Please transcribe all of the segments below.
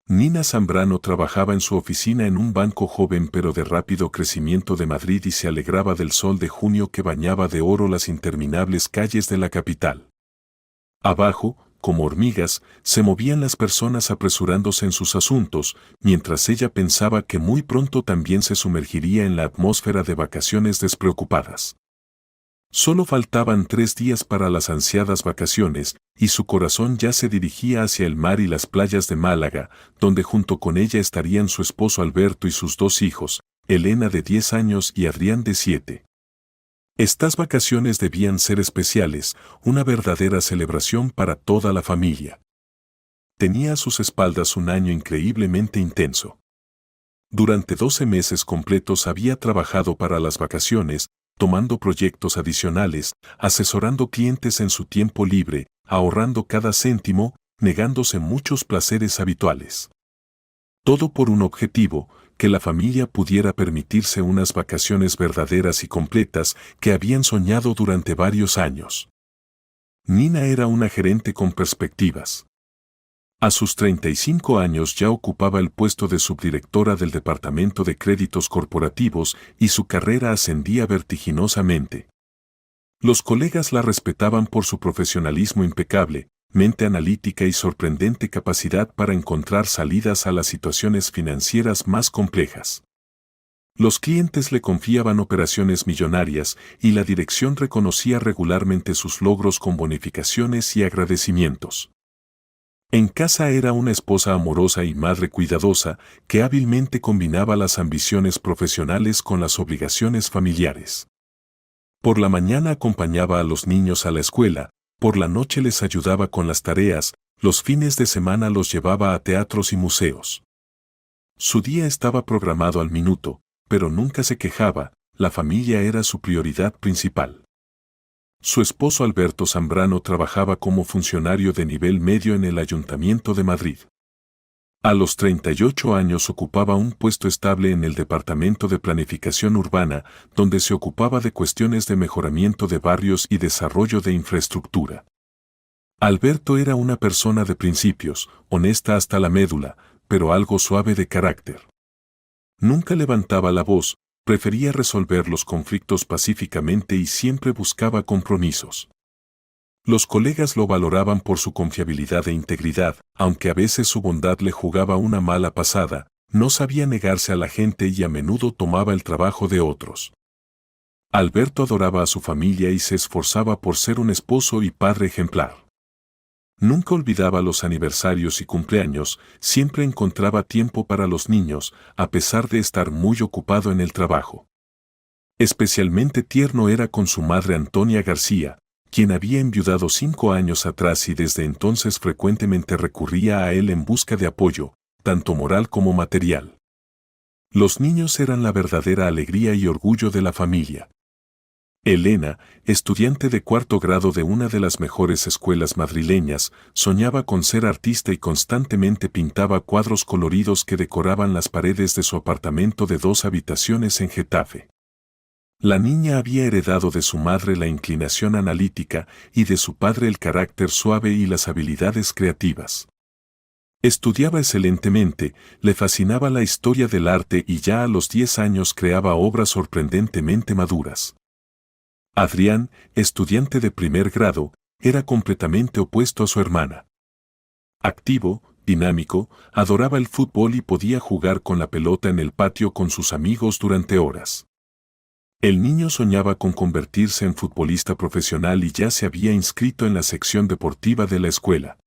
Nina Zambrano trabajaba en su oficina en un banco joven pero de rápido crecimiento de Madrid y se alegraba del sol de junio que bañaba de oro las interminables calles de la capital. Abajo, como hormigas, se movían las personas apresurándose en sus asuntos, mientras ella pensaba que muy pronto también se sumergiría en la atmósfera de vacaciones despreocupadas. Solo faltaban 3 días para las ansiadas vacaciones, y su corazón ya se dirigía hacia el mar y las playas de Málaga, donde junto con ella estarían su esposo Alberto y sus 2 hijos, Elena de 10 años y Adrián de 7. Estas vacaciones debían ser especiales, una verdadera celebración para toda la familia. Tenía a sus espaldas un año increíblemente intenso. Durante 12 meses completos había trabajado para las vacaciones, tomando proyectos adicionales, asesorando clientes en su tiempo libre, ahorrando cada céntimo, negándose muchos placeres habituales. Todo por un objetivo, que la familia pudiera permitirse unas vacaciones verdaderas y completas que habían soñado durante varios años. Nina era una gerente con perspectivas. A sus 35 años ya ocupaba el puesto de subdirectora del Departamento de Créditos Corporativos y su carrera ascendía vertiginosamente. Los colegas la respetaban por su profesionalismo impecable, mente analítica y sorprendente capacidad para encontrar salidas a las situaciones financieras más complejas. Los clientes le confiaban operaciones millonarias y la dirección reconocía regularmente sus logros con bonificaciones y agradecimientos. En casa era una esposa amorosa y madre cuidadosa que hábilmente combinaba las ambiciones profesionales con las obligaciones familiares. Por la mañana acompañaba a los niños a la escuela, por la noche les ayudaba con las tareas, los fines de semana los llevaba a teatros y museos. Su día estaba programado al minuto, pero nunca se quejaba, la familia era su prioridad principal. Su esposo Alberto Zambrano trabajaba como funcionario de nivel medio en el Ayuntamiento de Madrid. A los 38 años ocupaba un puesto estable en el Departamento de Planificación Urbana, donde se ocupaba de cuestiones de mejoramiento de barrios y desarrollo de infraestructura. Alberto era una persona de principios, honesta hasta la médula, pero algo suave de carácter. Nunca levantaba la voz, prefería resolver los conflictos pacíficamente y siempre buscaba compromisos. Los colegas lo valoraban por su confiabilidad e integridad, aunque a veces su bondad le jugaba una mala pasada, no sabía negarse a la gente y a menudo tomaba el trabajo de otros. Alberto adoraba a su familia y se esforzaba por ser un esposo y padre ejemplar. Nunca olvidaba los aniversarios y cumpleaños, siempre encontraba tiempo para los niños, a pesar de estar muy ocupado en el trabajo. Especialmente tierno era con su madre Antonia García, quien había enviudado 5 años atrás y desde entonces frecuentemente recurría a él en busca de apoyo, tanto moral como material. Los niños eran la verdadera alegría y orgullo de la familia. Elena, estudiante de 4º grado de una de las mejores escuelas madrileñas, soñaba con ser artista y constantemente pintaba cuadros coloridos que decoraban las paredes de su apartamento de 2 habitaciones en Getafe. La niña había heredado de su madre la inclinación analítica y de su padre el carácter suave y las habilidades creativas. Estudiaba excelentemente, le fascinaba la historia del arte y ya a los 10 años creaba obras sorprendentemente maduras. Adrián, estudiante de 1er grado, era completamente opuesto a su hermana. Activo, dinámico, adoraba el fútbol y podía jugar con la pelota en el patio con sus amigos durante horas. El niño soñaba con convertirse en futbolista profesional y ya se había inscrito en la sección deportiva de la escuela.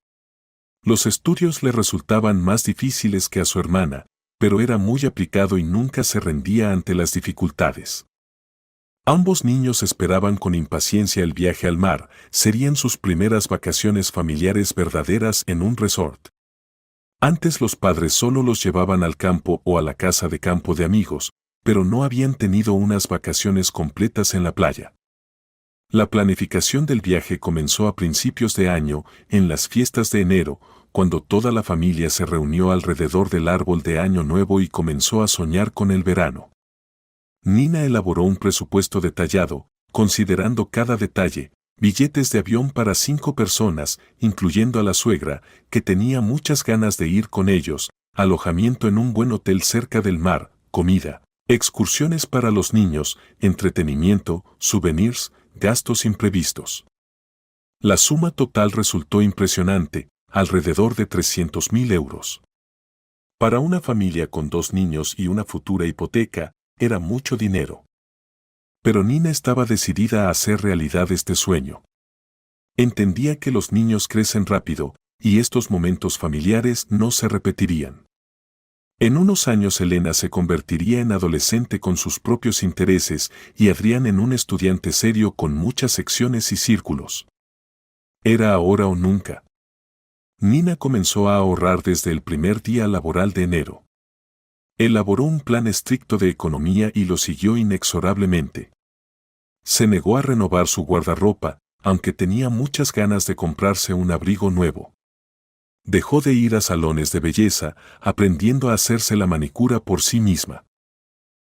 Los estudios le resultaban más difíciles que a su hermana, pero era muy aplicado y nunca se rendía ante las dificultades. Ambos niños esperaban con impaciencia el viaje al mar, serían sus primeras vacaciones familiares verdaderas en un resort. Antes los padres solo los llevaban al campo o a la casa de campo de amigos, pero no habían tenido unas vacaciones completas en la playa. La planificación del viaje comenzó a principios de año, en las fiestas de enero, cuando toda la familia se reunió alrededor del árbol de Año Nuevo y comenzó a soñar con el verano. Nina elaboró un presupuesto detallado, considerando cada detalle, billetes de avión para 5 personas, incluyendo a la suegra, que tenía muchas ganas de ir con ellos, alojamiento en un buen hotel cerca del mar, comida, excursiones para los niños, entretenimiento, souvenirs, gastos imprevistos. La suma total resultó impresionante, alrededor de 300.000 euros. Para una familia con 2 niños y una futura hipoteca, era mucho dinero. Pero Nina estaba decidida a hacer realidad este sueño. Entendía que los niños crecen rápido, y estos momentos familiares no se repetirían. En unos años Elena se convertiría en adolescente con sus propios intereses y Adrián en un estudiante serio con muchas secciones y círculos. Era ahora o nunca. Nina comenzó a ahorrar desde el primer día laboral de enero. Elaboró un plan estricto de economía y lo siguió inexorablemente. Se negó a renovar su guardarropa, aunque tenía muchas ganas de comprarse un abrigo nuevo. Dejó de ir a salones de belleza, aprendiendo a hacerse la manicura por sí misma.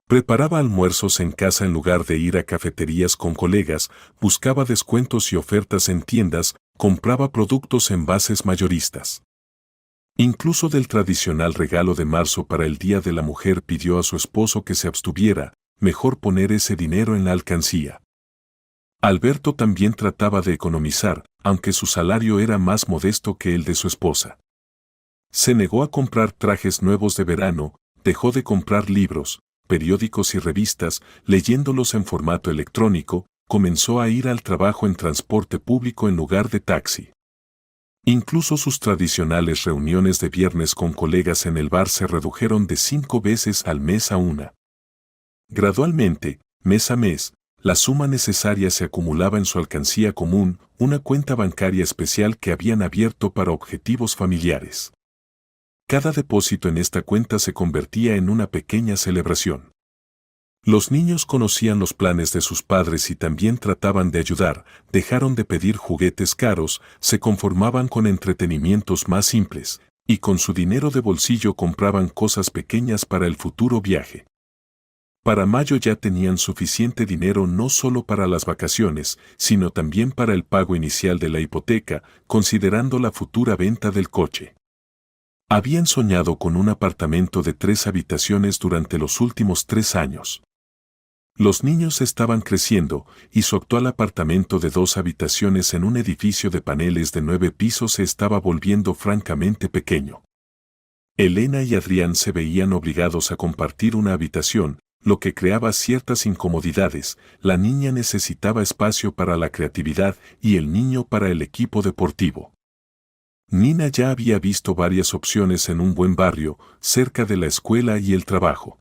Preparaba almuerzos en casa en lugar de ir a cafeterías con colegas, buscaba descuentos y ofertas en tiendas, compraba productos en bases mayoristas. Incluso del tradicional regalo de marzo para el Día de la Mujer pidió a su esposo que se abstuviera, mejor poner ese dinero en la alcancía. Alberto también trataba de economizar, aunque su salario era más modesto que el de su esposa. Se negó a comprar trajes nuevos de verano, dejó de comprar libros, periódicos y revistas, leyéndolos en formato electrónico, comenzó a ir al trabajo en transporte público en lugar de taxi. Incluso sus tradicionales reuniones de viernes con colegas en el bar se redujeron de 5 veces al mes a 1. Gradualmente, mes a mes, la suma necesaria se acumulaba en su alcancía común, una cuenta bancaria especial que habían abierto para objetivos familiares. Cada depósito en esta cuenta se convertía en una pequeña celebración. Los niños conocían los planes de sus padres y también trataban de ayudar, dejaron de pedir juguetes caros, se conformaban con entretenimientos más simples, y con su dinero de bolsillo compraban cosas pequeñas para el futuro viaje. Para mayo ya tenían suficiente dinero no solo para las vacaciones, sino también para el pago inicial de la hipoteca, considerando la futura venta del coche. Habían soñado con un apartamento de 3 habitaciones durante los últimos 3 años. Los niños estaban creciendo y su actual apartamento de 2 habitaciones en un edificio de paneles de 9 pisos se estaba volviendo francamente pequeño. Elena y Adrián se veían obligados a compartir una habitación, lo que creaba ciertas incomodidades. La niña necesitaba espacio para la creatividad y el niño para el equipo deportivo. Nina ya había visto varias opciones en un buen barrio, cerca de la escuela y el trabajo.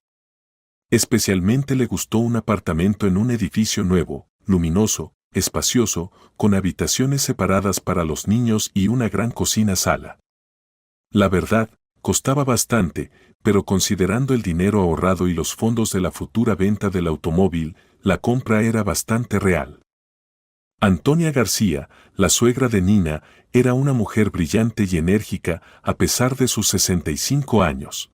Especialmente le gustó un apartamento en un edificio nuevo, luminoso, espacioso, con habitaciones separadas para los niños y una gran cocina-sala. La verdad, costaba bastante, pero considerando el dinero ahorrado y los fondos de la futura venta del automóvil, la compra era bastante real. Antonia García, la suegra de Nina, era una mujer brillante y enérgica a pesar de sus 65 años.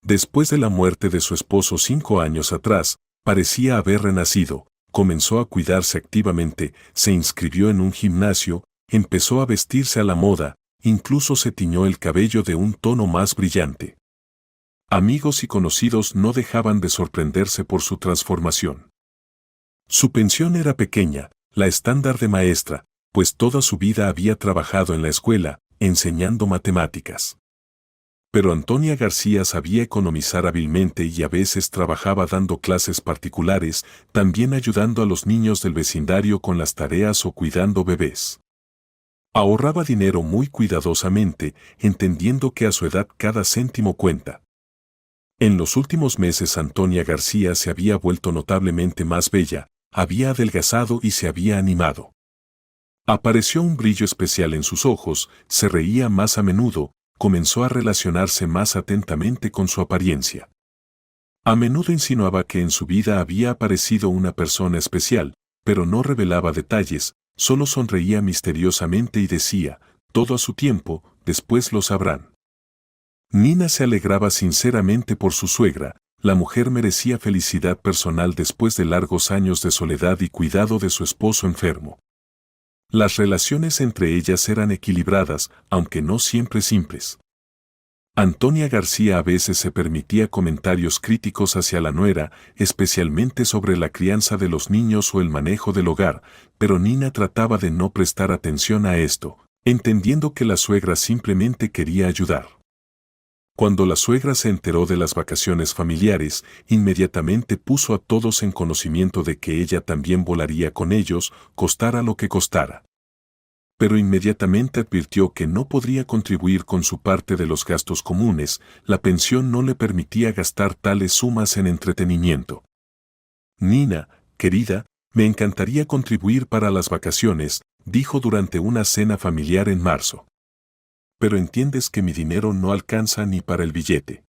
Después de la muerte de su esposo 5 años atrás, parecía haber renacido, comenzó a cuidarse activamente, se inscribió en un gimnasio, empezó a vestirse a la moda, incluso se tiñó el cabello de un tono más brillante. Amigos y conocidos no dejaban de sorprenderse por su transformación. Su pensión era pequeña, la estándar de maestra, pues toda su vida había trabajado en la escuela, enseñando matemáticas. Pero Antonia García sabía economizar hábilmente y a veces trabajaba dando clases particulares, también ayudando a los niños del vecindario con las tareas o cuidando bebés. Ahorraba dinero muy cuidadosamente, entendiendo que a su edad cada céntimo cuenta. En los últimos meses Antonia García se había vuelto notablemente más bella, había adelgazado y se había animado. Apareció un brillo especial en sus ojos, se reía más a menudo, comenzó a relacionarse más atentamente con su apariencia. A menudo insinuaba que en su vida había aparecido una persona especial, pero no revelaba detalles, solo sonreía misteriosamente y decía, todo a su tiempo, después lo sabrán. Nina se alegraba sinceramente por su suegra, la mujer merecía felicidad personal después de largos años de soledad y cuidado de su esposo enfermo. Las relaciones entre ellas eran equilibradas, aunque no siempre simples. Antonia García a veces se permitía comentarios críticos hacia la nuera, especialmente sobre la crianza de los niños o el manejo del hogar, pero Nina trataba de no prestar atención a esto, entendiendo que la suegra simplemente quería ayudar. Cuando la suegra se enteró de las vacaciones familiares, inmediatamente puso a todos en conocimiento de que ella también volaría con ellos, costara lo que costara. Pero inmediatamente advirtió que no podría contribuir con su parte de los gastos comunes, la pensión no le permitía gastar tales sumas en entretenimiento. Nina, querida, me encantaría contribuir para las vacaciones, dijo durante una cena familiar en marzo. Pero entiendes que mi dinero no alcanza ni para el billete.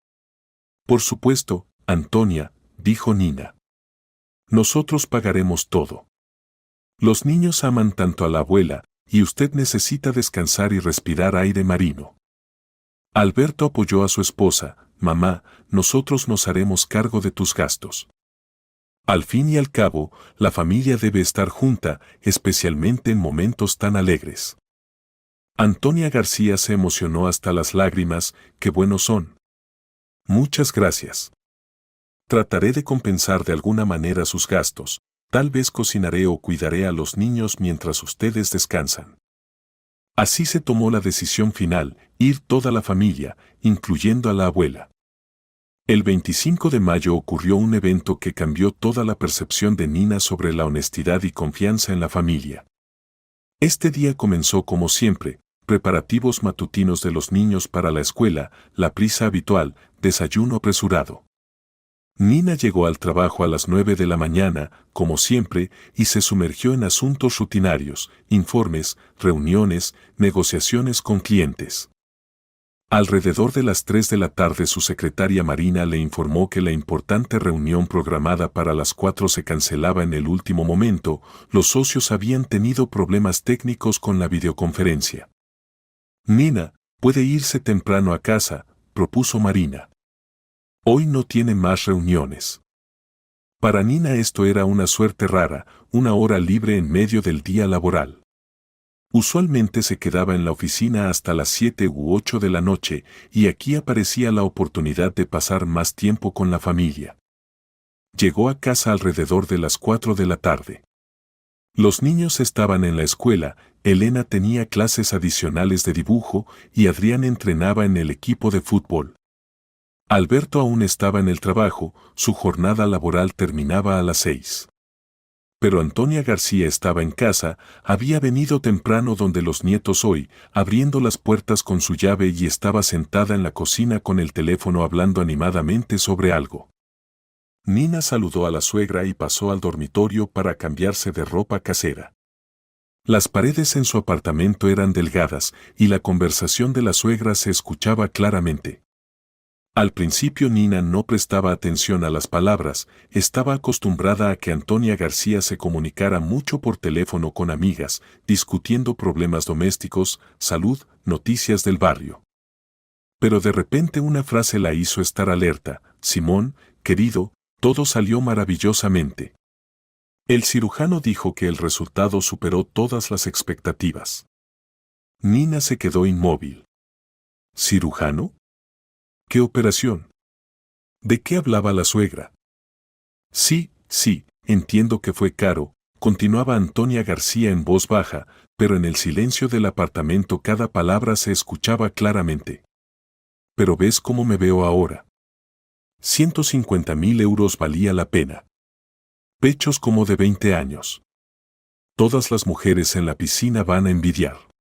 Por supuesto, Antonia, dijo Nina. Nosotros pagaremos todo. Los niños aman tanto a la abuela, y usted necesita descansar y respirar aire marino. Alberto apoyó a su esposa, mamá, nosotros nos haremos cargo de tus gastos. Al fin y al cabo, la familia debe estar junta, especialmente en momentos tan alegres. Antonia García se emocionó hasta las lágrimas, qué buenos son. Muchas gracias. Trataré de compensar de alguna manera sus gastos, tal vez cocinaré o cuidaré a los niños mientras ustedes descansan. Así se tomó la decisión final, ir toda la familia, incluyendo a la abuela. El 25 de mayo ocurrió un evento que cambió toda la percepción de Nina sobre la honestidad y confianza en la familia. Este día comenzó como siempre, preparativos matutinos de los niños para la escuela, la prisa habitual, desayuno apresurado. Nina llegó al trabajo a las 9 de la mañana, como siempre, y se sumergió en asuntos rutinarios, informes, reuniones, negociaciones con clientes. Alrededor de las 3 de la tarde su secretaria Marina le informó que la importante reunión programada para las 4 se cancelaba en el último momento, los socios habían tenido problemas técnicos con la videoconferencia. Nina, puede irse temprano a casa, propuso Marina. Hoy no tiene más reuniones. Para Nina esto era una suerte rara, una hora libre en medio del día laboral. Usualmente se quedaba en la oficina hasta las 7 u 8 de la noche, y aquí aparecía la oportunidad de pasar más tiempo con la familia. Llegó a casa alrededor de las 4 de la tarde. Los niños estaban en la escuela, Elena tenía clases adicionales de dibujo y Adrián entrenaba en el equipo de fútbol. Alberto aún estaba en el trabajo, su jornada laboral terminaba a las 6. Pero Antonia García estaba en casa, había venido temprano donde los nietos hoy, abriendo las puertas con su llave y estaba sentada en la cocina con el teléfono hablando animadamente sobre algo. Nina saludó a la suegra y pasó al dormitorio para cambiarse de ropa casera. Las paredes en su apartamento eran delgadas y la conversación de la suegra se escuchaba claramente. Al principio Nina no prestaba atención a las palabras, estaba acostumbrada a que Antonia García se comunicara mucho por teléfono con amigas, discutiendo problemas domésticos, salud, noticias del barrio. Pero de repente una frase la hizo estar alerta, Simón, querido, todo salió maravillosamente. El cirujano dijo que el resultado superó todas las expectativas. Nina se quedó inmóvil. ¿Cirujano? ¿Qué operación? ¿De qué hablaba la suegra? Sí, entiendo que fue caro, continuaba Antonia García en voz baja, pero en el silencio del apartamento cada palabra se escuchaba claramente. Pero ¿ves cómo me veo ahora? 150.000 euros valía la pena. Pechos como de 20 años. Todas las mujeres en la piscina van a envidiar.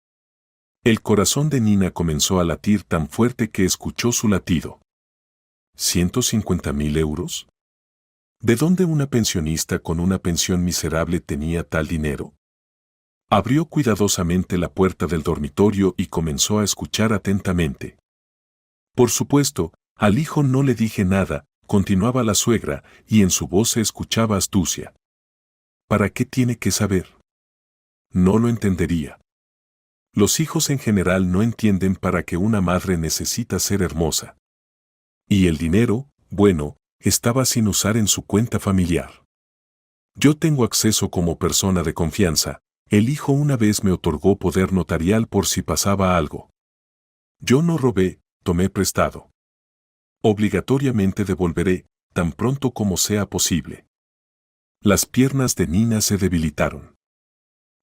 El corazón de Nina comenzó a latir tan fuerte que escuchó su latido. ¿150.000 euros? ¿De dónde una pensionista con una pensión miserable tenía tal dinero? Abrió cuidadosamente la puerta del dormitorio y comenzó a escuchar atentamente. Por supuesto, al hijo no le dije nada, continuaba la suegra, y en su voz se escuchaba astucia. ¿Para qué tiene que saber? No lo entendería. Los hijos en general no entienden para qué una madre necesita ser hermosa. Y el dinero, bueno, estaba sin usar en su cuenta familiar. Yo tengo acceso como persona de confianza, el hijo una vez me otorgó poder notarial por si pasaba algo. Yo no robé, tomé prestado. Obligatoriamente devolveré, tan pronto como sea posible. Las piernas de Nina se debilitaron.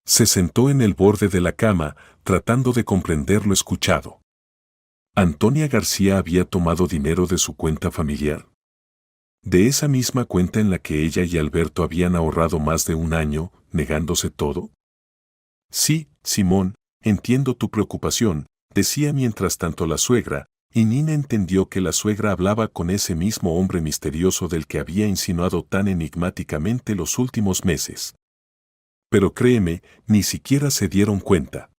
Se sentó en el borde de la cama, tratando de comprender lo escuchado. Antonia García había tomado dinero de su cuenta familiar. De esa misma cuenta en la que ella y Alberto habían ahorrado más de un año, negándose todo. Sí, Simón, entiendo tu preocupación, decía mientras tanto la suegra, y Nina entendió que la suegra hablaba con ese mismo hombre misterioso del que había insinuado tan enigmáticamente los últimos meses. Pero créeme, ni siquiera se dieron cuenta.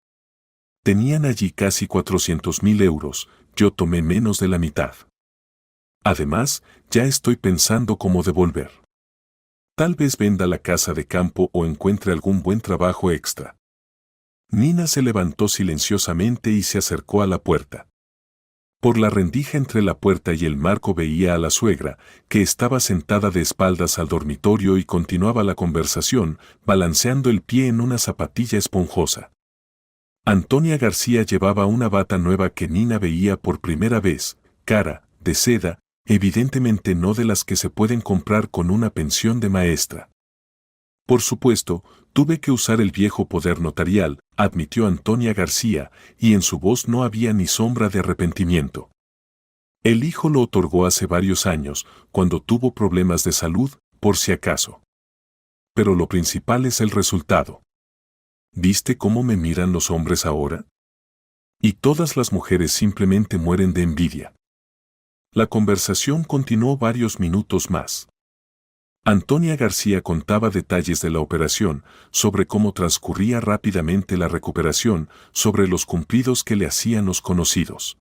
Tenían allí casi 400.000 euros, yo tomé menos de la mitad. Además, ya estoy pensando cómo devolver. Tal vez venda la casa de campo o encuentre algún buen trabajo extra. Nina se levantó silenciosamente y se acercó a la puerta. Por la rendija entre la puerta y el marco veía a la suegra, que estaba sentada de espaldas al dormitorio y continuaba la conversación, balanceando el pie en una zapatilla esponjosa. Antonia García llevaba una bata nueva que Nina veía por primera vez, cara, de seda, evidentemente no de las que se pueden comprar con una pensión de maestra. Por supuesto, tuve que usar el viejo poder notarial, admitió Antonia García, y en su voz no había ni sombra de arrepentimiento. El hijo lo otorgó hace varios años, cuando tuvo problemas de salud, por si acaso. Pero lo principal es el resultado. ¿Viste cómo me miran los hombres ahora? Y todas las mujeres simplemente mueren de envidia. La conversación continuó varios minutos más. Antonia García contaba detalles de la operación, sobre cómo transcurría rápidamente la recuperación, sobre los cumplidos que le hacían los conocidos.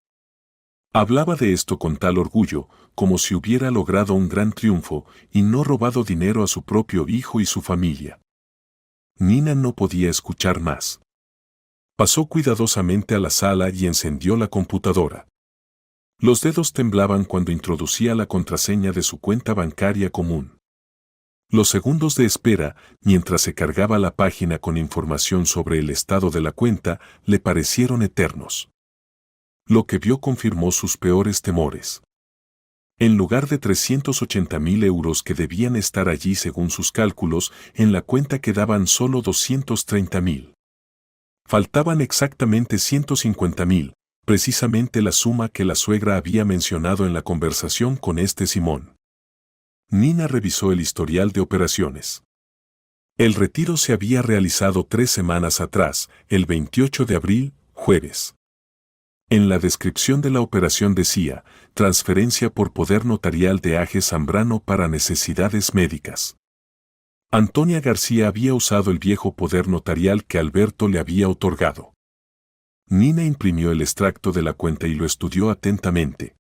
Hablaba de esto con tal orgullo, como si hubiera logrado un gran triunfo y no robado dinero a su propio hijo y su familia. Nina no podía escuchar más. Pasó cuidadosamente a la sala y encendió la computadora. Los dedos temblaban cuando introducía la contraseña de su cuenta bancaria común. Los segundos de espera, mientras se cargaba la página con información sobre el estado de la cuenta, le parecieron eternos. Lo que vio confirmó sus peores temores. En lugar de 380.000 euros que debían estar allí según sus cálculos, en la cuenta quedaban solo 230.000. Faltaban exactamente 150.000, precisamente la suma que la suegra había mencionado en la conversación con este Simón. Nina revisó el historial de operaciones. El retiro se había realizado 3 semanas atrás, el 28 de abril, jueves. En la descripción de la operación decía, transferencia por poder notarial de Aje Zambrano para necesidades médicas. Antonia García había usado el viejo poder notarial que Alberto le había otorgado. Nina imprimió el extracto de la cuenta y lo estudió atentamente.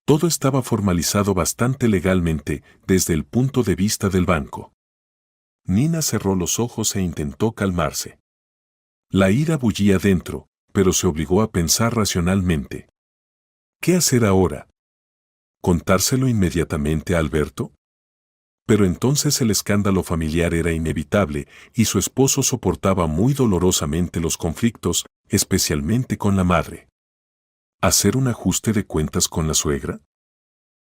Todo estaba formalizado bastante legalmente desde el punto de vista del banco. Nina cerró los ojos e intentó calmarse. La ira bullía dentro, pero se obligó a pensar racionalmente. ¿Qué hacer ahora? ¿Contárselo inmediatamente a Alberto? Pero entonces el escándalo familiar era inevitable y su esposo soportaba muy dolorosamente los conflictos, especialmente con la madre. ¿Hacer un ajuste de cuentas con la suegra?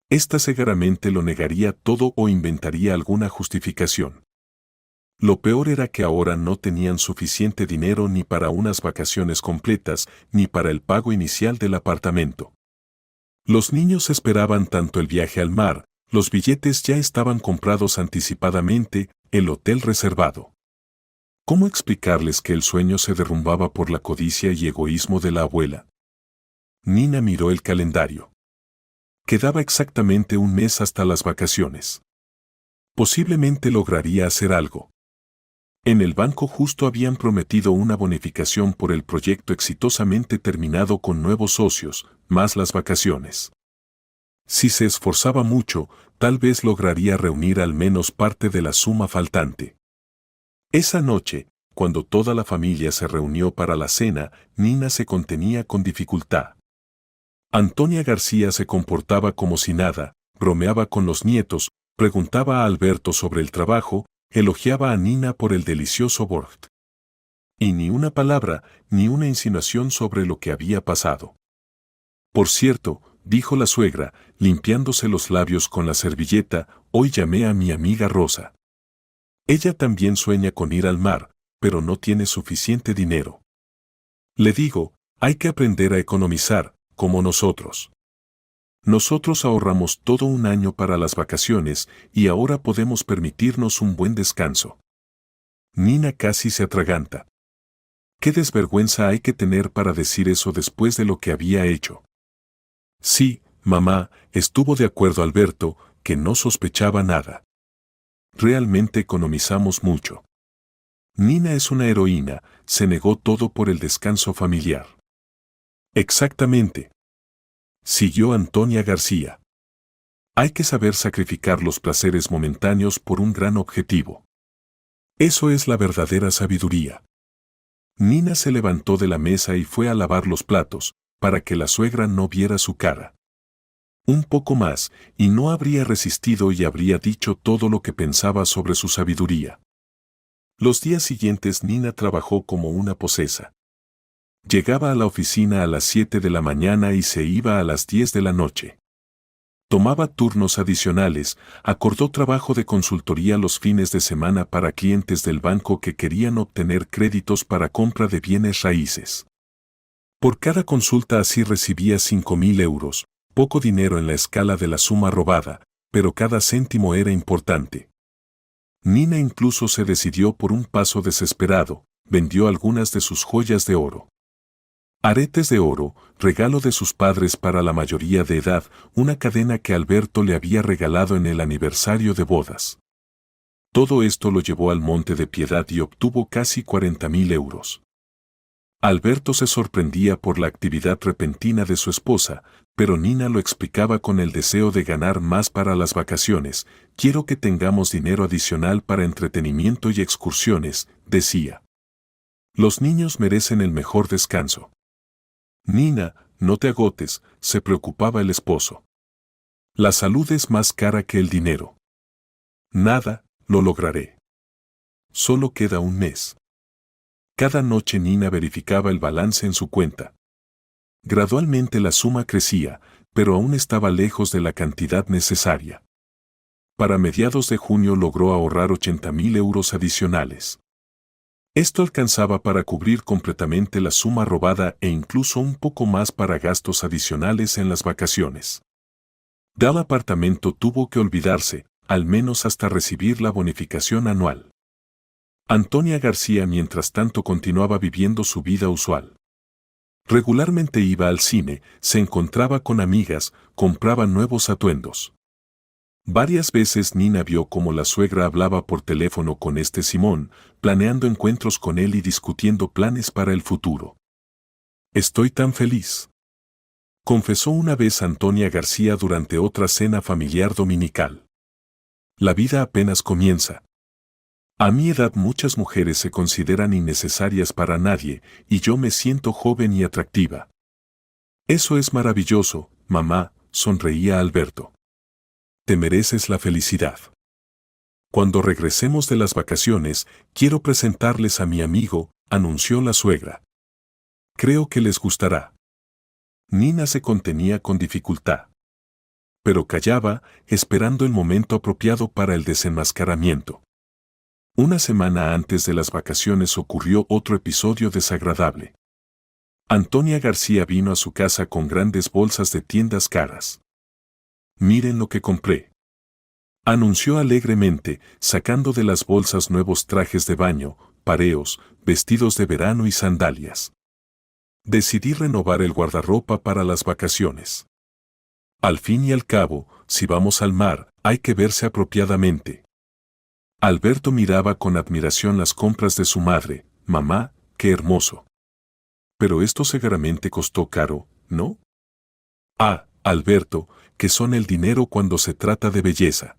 Esta seguramente lo negaría todo o inventaría alguna justificación. Lo peor era que ahora no tenían suficiente dinero ni para unas vacaciones completas, ni para el pago inicial del apartamento. Los niños esperaban tanto el viaje al mar, los billetes ya estaban comprados anticipadamente, el hotel reservado. ¿Cómo explicarles que el sueño se derrumbaba por la codicia y egoísmo de la abuela? Nina miró el calendario. Quedaba exactamente un mes hasta las vacaciones. Posiblemente lograría hacer algo. En el banco justo habían prometido una bonificación por el proyecto exitosamente terminado con nuevos socios, más las vacaciones. Si se esforzaba mucho, tal vez lograría reunir al menos parte de la suma faltante. Esa noche, cuando toda la familia se reunió para la cena, Nina se contenía con dificultad. Antonia García se comportaba como si nada, bromeaba con los nietos, preguntaba a Alberto sobre el trabajo, elogiaba a Nina por el delicioso Bort. Y ni una palabra, ni una insinuación sobre lo que había pasado. Por cierto, dijo la suegra, limpiándose los labios con la servilleta, hoy llamé a mi amiga Rosa. Ella también sueña con ir al mar, pero no tiene suficiente dinero. Le digo, hay que aprender a economizar, como nosotros. Nosotros ahorramos todo un año para las vacaciones y ahora podemos permitirnos un buen descanso. Nina casi se atraganta. ¿Qué desvergüenza hay que tener para decir eso después de lo que había hecho? Sí, mamá, estuvo de acuerdo Alberto, que no sospechaba nada. Realmente economizamos mucho. Nina es una heroína, se negó todo por el descanso familiar. Exactamente. Siguió Antonia García. Hay que saber sacrificar los placeres momentáneos por un gran objetivo. Eso es la verdadera sabiduría. Nina se levantó de la mesa y fue a lavar los platos, para que la suegra no viera su cara. Un poco más, y no habría resistido y habría dicho todo lo que pensaba sobre su sabiduría. Los días siguientes Nina trabajó como una posesa. Llegaba a la oficina a las 7 de la mañana y se iba a las 10 de la noche. Tomaba turnos adicionales, acordó trabajo de consultoría los fines de semana para clientes del banco que querían obtener créditos para compra de bienes raíces. Por cada consulta así recibía 5.000 euros, poco dinero en la escala de la suma robada, pero cada céntimo era importante. Nina incluso se decidió por un paso desesperado, vendió algunas de sus joyas de oro. Aretes de oro, regalo de sus padres para la mayoría de edad, una cadena que Alberto le había regalado en el aniversario de bodas. Todo esto lo llevó al Monte de Piedad y obtuvo casi 40.000 euros. Alberto se sorprendía por la actividad repentina de su esposa, pero Nina lo explicaba con el deseo de ganar más para las vacaciones. Quiero que tengamos dinero adicional para entretenimiento y excursiones, decía. Los niños merecen el mejor descanso. Nina, no te agotes, se preocupaba el esposo. La salud es más cara que el dinero. Nada, lo lograré. Solo queda un mes. Cada noche Nina verificaba el balance en su cuenta. Gradualmente la suma crecía, pero aún estaba lejos de la cantidad necesaria. Para mediados de junio logró ahorrar 80.000 euros adicionales. Esto alcanzaba para cubrir completamente la suma robada e incluso un poco más para gastos adicionales en las vacaciones. Del apartamento tuvo que olvidarse, al menos hasta recibir la bonificación anual. Antonia García mientras tanto continuaba viviendo su vida usual. Regularmente iba al cine, se encontraba con amigas, compraba nuevos atuendos. Varias veces Nina vio cómo la suegra hablaba por teléfono con Simón, planeando encuentros con él y discutiendo planes para el futuro. Estoy tan feliz, confesó una vez Antonia García durante otra cena familiar dominical. La vida apenas comienza. A mi edad muchas mujeres se consideran innecesarias para nadie, y yo me siento joven y atractiva. Eso es maravilloso, mamá, sonreía Alberto. Te mereces la felicidad. Cuando regresemos de las vacaciones, quiero presentarles a mi amigo, anunció la suegra. Creo que les gustará. Nina se contenía con dificultad. Pero callaba, esperando el momento apropiado para el desenmascaramiento. Una semana antes de las vacaciones ocurrió otro episodio desagradable. Antonia García vino a su casa con grandes bolsas de tiendas caras. Miren lo que compré. Anunció alegremente, sacando de las bolsas nuevos trajes de baño, pareos, vestidos de verano y sandalias. Decidí renovar el guardarropa para las vacaciones. Al fin y al cabo, si vamos al mar, hay que verse apropiadamente. Alberto miraba con admiración las compras de su madre. Mamá, qué hermoso. Pero esto seguramente costó caro, ¿no? Ah, Alberto, que son el dinero cuando se trata de belleza.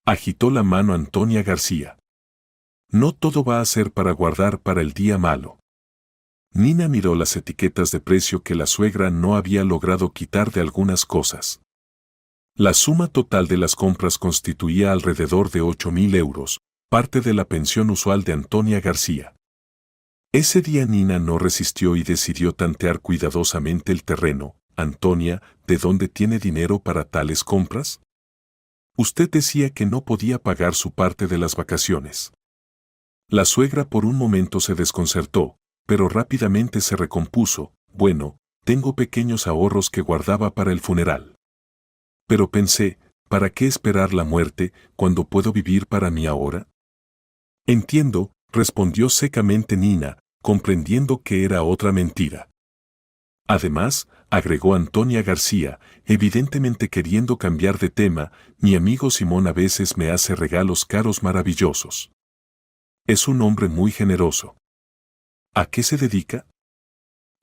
Agitó la mano Antonia García. No todo va a ser para guardar para el día malo. Nina miró las etiquetas de precio que la suegra no había logrado quitar de algunas cosas. La suma total de las compras constituía alrededor de 8.000 euros, parte de la pensión usual de Antonia García. Ese día Nina no resistió y decidió tantear cuidadosamente el terreno. Antonia, ¿de dónde tiene dinero para tales compras? Usted decía que no podía pagar su parte de las vacaciones. La suegra por un momento se desconcertó, pero rápidamente se recompuso. Bueno, tengo pequeños ahorros que guardaba para el funeral. Pero pensé, ¿para qué esperar la muerte cuando puedo vivir para mí ahora? Entiendo, respondió secamente Nina, comprendiendo que era otra mentira. Además, agregó Antonia García, evidentemente queriendo cambiar de tema, mi amigo Simón a veces me hace regalos caros maravillosos. Es un hombre muy generoso. ¿A qué se dedica?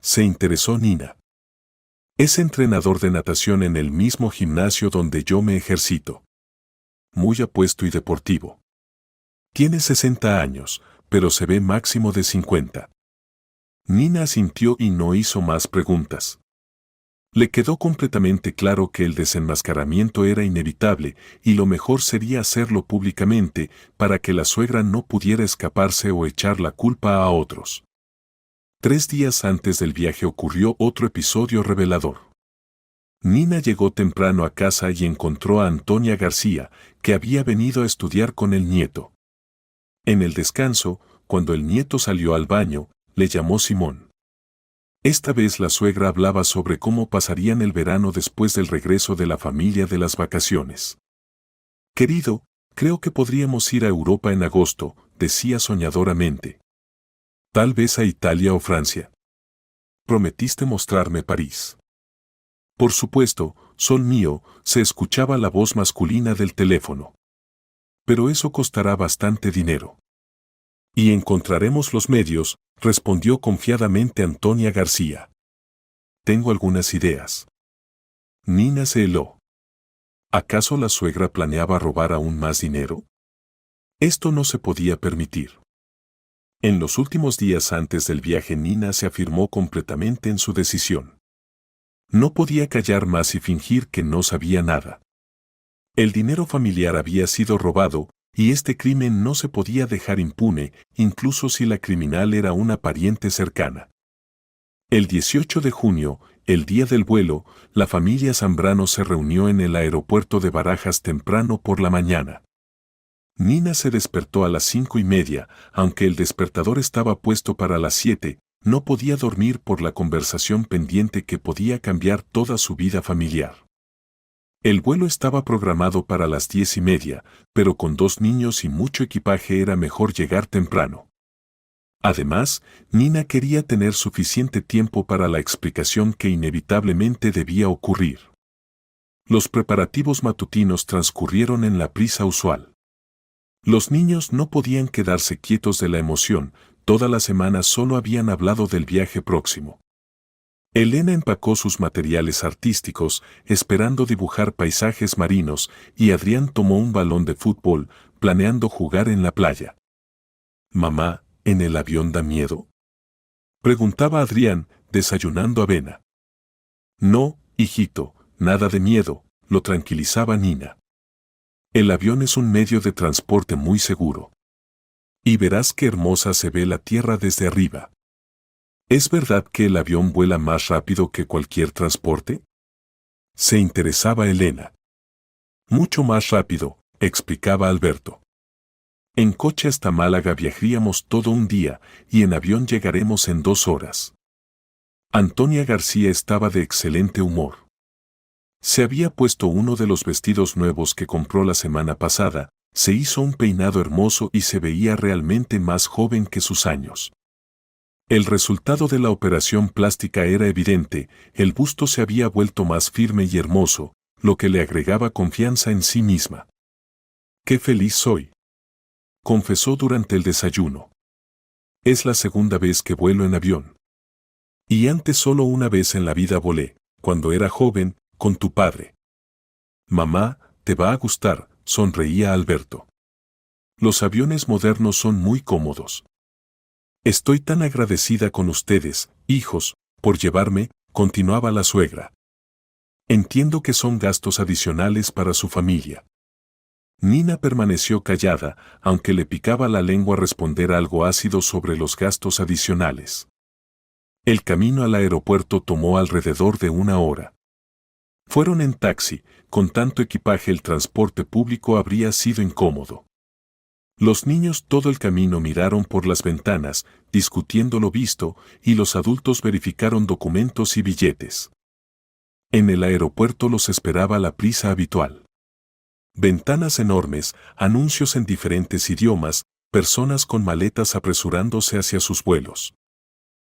Se interesó Nina. Es entrenador de natación en el mismo gimnasio donde yo me ejercito. Muy apuesto y deportivo. Tiene 60 años, pero se ve máximo de 50. Nina asintió y no hizo más preguntas. Le quedó completamente claro que el desenmascaramiento era inevitable y lo mejor sería hacerlo públicamente para que la suegra no pudiera escaparse o echar la culpa a otros. 3 días antes del viaje ocurrió otro episodio revelador. Nina llegó temprano a casa y encontró a Antonia García, que había venido a estudiar con el nieto. En el descanso, cuando el nieto salió al baño, le llamó Simón. Esta vez la suegra hablaba sobre cómo pasarían el verano después del regreso de la familia de las vacaciones. Querido, creo que podríamos ir a Europa en agosto, decía soñadoramente. Tal vez a Italia o Francia. Prometiste mostrarme París. Por supuesto, sol mío, se escuchaba la voz masculina del teléfono. Pero eso costará bastante dinero. Y encontraremos los medios, respondió confiadamente Antonia García. Tengo algunas ideas. Nina se heló. ¿Acaso la suegra planeaba robar aún más dinero? Esto no se podía permitir. En los últimos días antes del viaje Nina se afirmó completamente en su decisión. No podía callar más y fingir que no sabía nada. El dinero familiar había sido robado, y este crimen no se podía dejar impune, incluso si la criminal era una pariente cercana. El 18 de junio, el día del vuelo, la familia Zambrano se reunió en el aeropuerto de Barajas temprano por la mañana. Nina se despertó a las 5:30, aunque el despertador estaba puesto para las 7, no podía dormir por la conversación pendiente que podía cambiar toda su vida familiar. El vuelo estaba programado para las 10:30, pero con 2 niños y mucho equipaje era mejor llegar temprano. Además, Nina quería tener suficiente tiempo para la explicación que inevitablemente debía ocurrir. Los preparativos matutinos transcurrieron en la prisa usual. Los niños no podían quedarse quietos de la emoción, toda la semana solo habían hablado del viaje próximo. Elena empacó sus materiales artísticos, esperando dibujar paisajes marinos, y Adrián tomó un balón de fútbol, planeando jugar en la playa. «Mamá, ¿en el avión da miedo?», preguntaba Adrián, desayunando avena. «No, hijito, nada de miedo», lo tranquilizaba Nina. «El avión es un medio de transporte muy seguro. Y verás qué hermosa se ve la tierra desde arriba». ¿Es verdad que el avión vuela más rápido que cualquier transporte?, se interesaba Elena. Mucho más rápido, explicaba Alberto. En coche hasta Málaga viajaríamos todo un día y en avión llegaremos en 2 horas. Antonia García estaba de excelente humor. Se había puesto uno de los vestidos nuevos que compró la semana pasada, se hizo un peinado hermoso y se veía realmente más joven que sus años. El resultado de la operación plástica era evidente, el busto se había vuelto más firme y hermoso, lo que le agregaba confianza en sí misma. «Qué feliz soy», confesó durante el desayuno. «Es la segunda vez que vuelo en avión. Y antes solo una vez en la vida volé, cuando era joven, con tu padre». «Mamá, te va a gustar», sonreía Alberto. «Los aviones modernos son muy cómodos». «Estoy tan agradecida con ustedes, hijos, por llevarme», continuaba la suegra. «Entiendo que son gastos adicionales para su familia». Nina permaneció callada, aunque le picaba la lengua responder algo ácido sobre los gastos adicionales. El camino al aeropuerto tomó alrededor de 1 hora. Fueron en taxi, con tanto equipaje el transporte público habría sido incómodo. Los niños todo el camino miraron por las ventanas, discutiendo lo visto, y los adultos verificaron documentos y billetes. En el aeropuerto los esperaba la prisa habitual. Ventanas enormes, anuncios en diferentes idiomas, personas con maletas apresurándose hacia sus vuelos.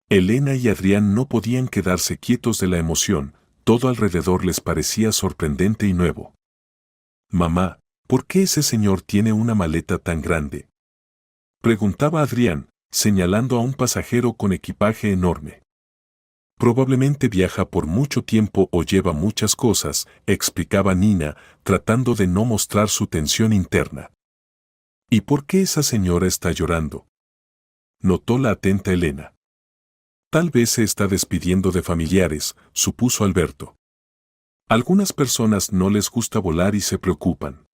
Elena y Adrián no podían quedarse quietos de la emoción, todo alrededor les parecía sorprendente y nuevo. «Mamá, ¿por qué ese señor tiene una maleta tan grande?», preguntaba Adrián, señalando a un pasajero con equipaje enorme. «Probablemente viaja por mucho tiempo o lleva muchas cosas», explicaba Nina, tratando de no mostrar su tensión interna. «¿Y por qué esa señora está llorando?», notó la atenta Elena. «Tal vez se está despidiendo de familiares», supuso Alberto. «Algunas personas no les gusta volar y se preocupan».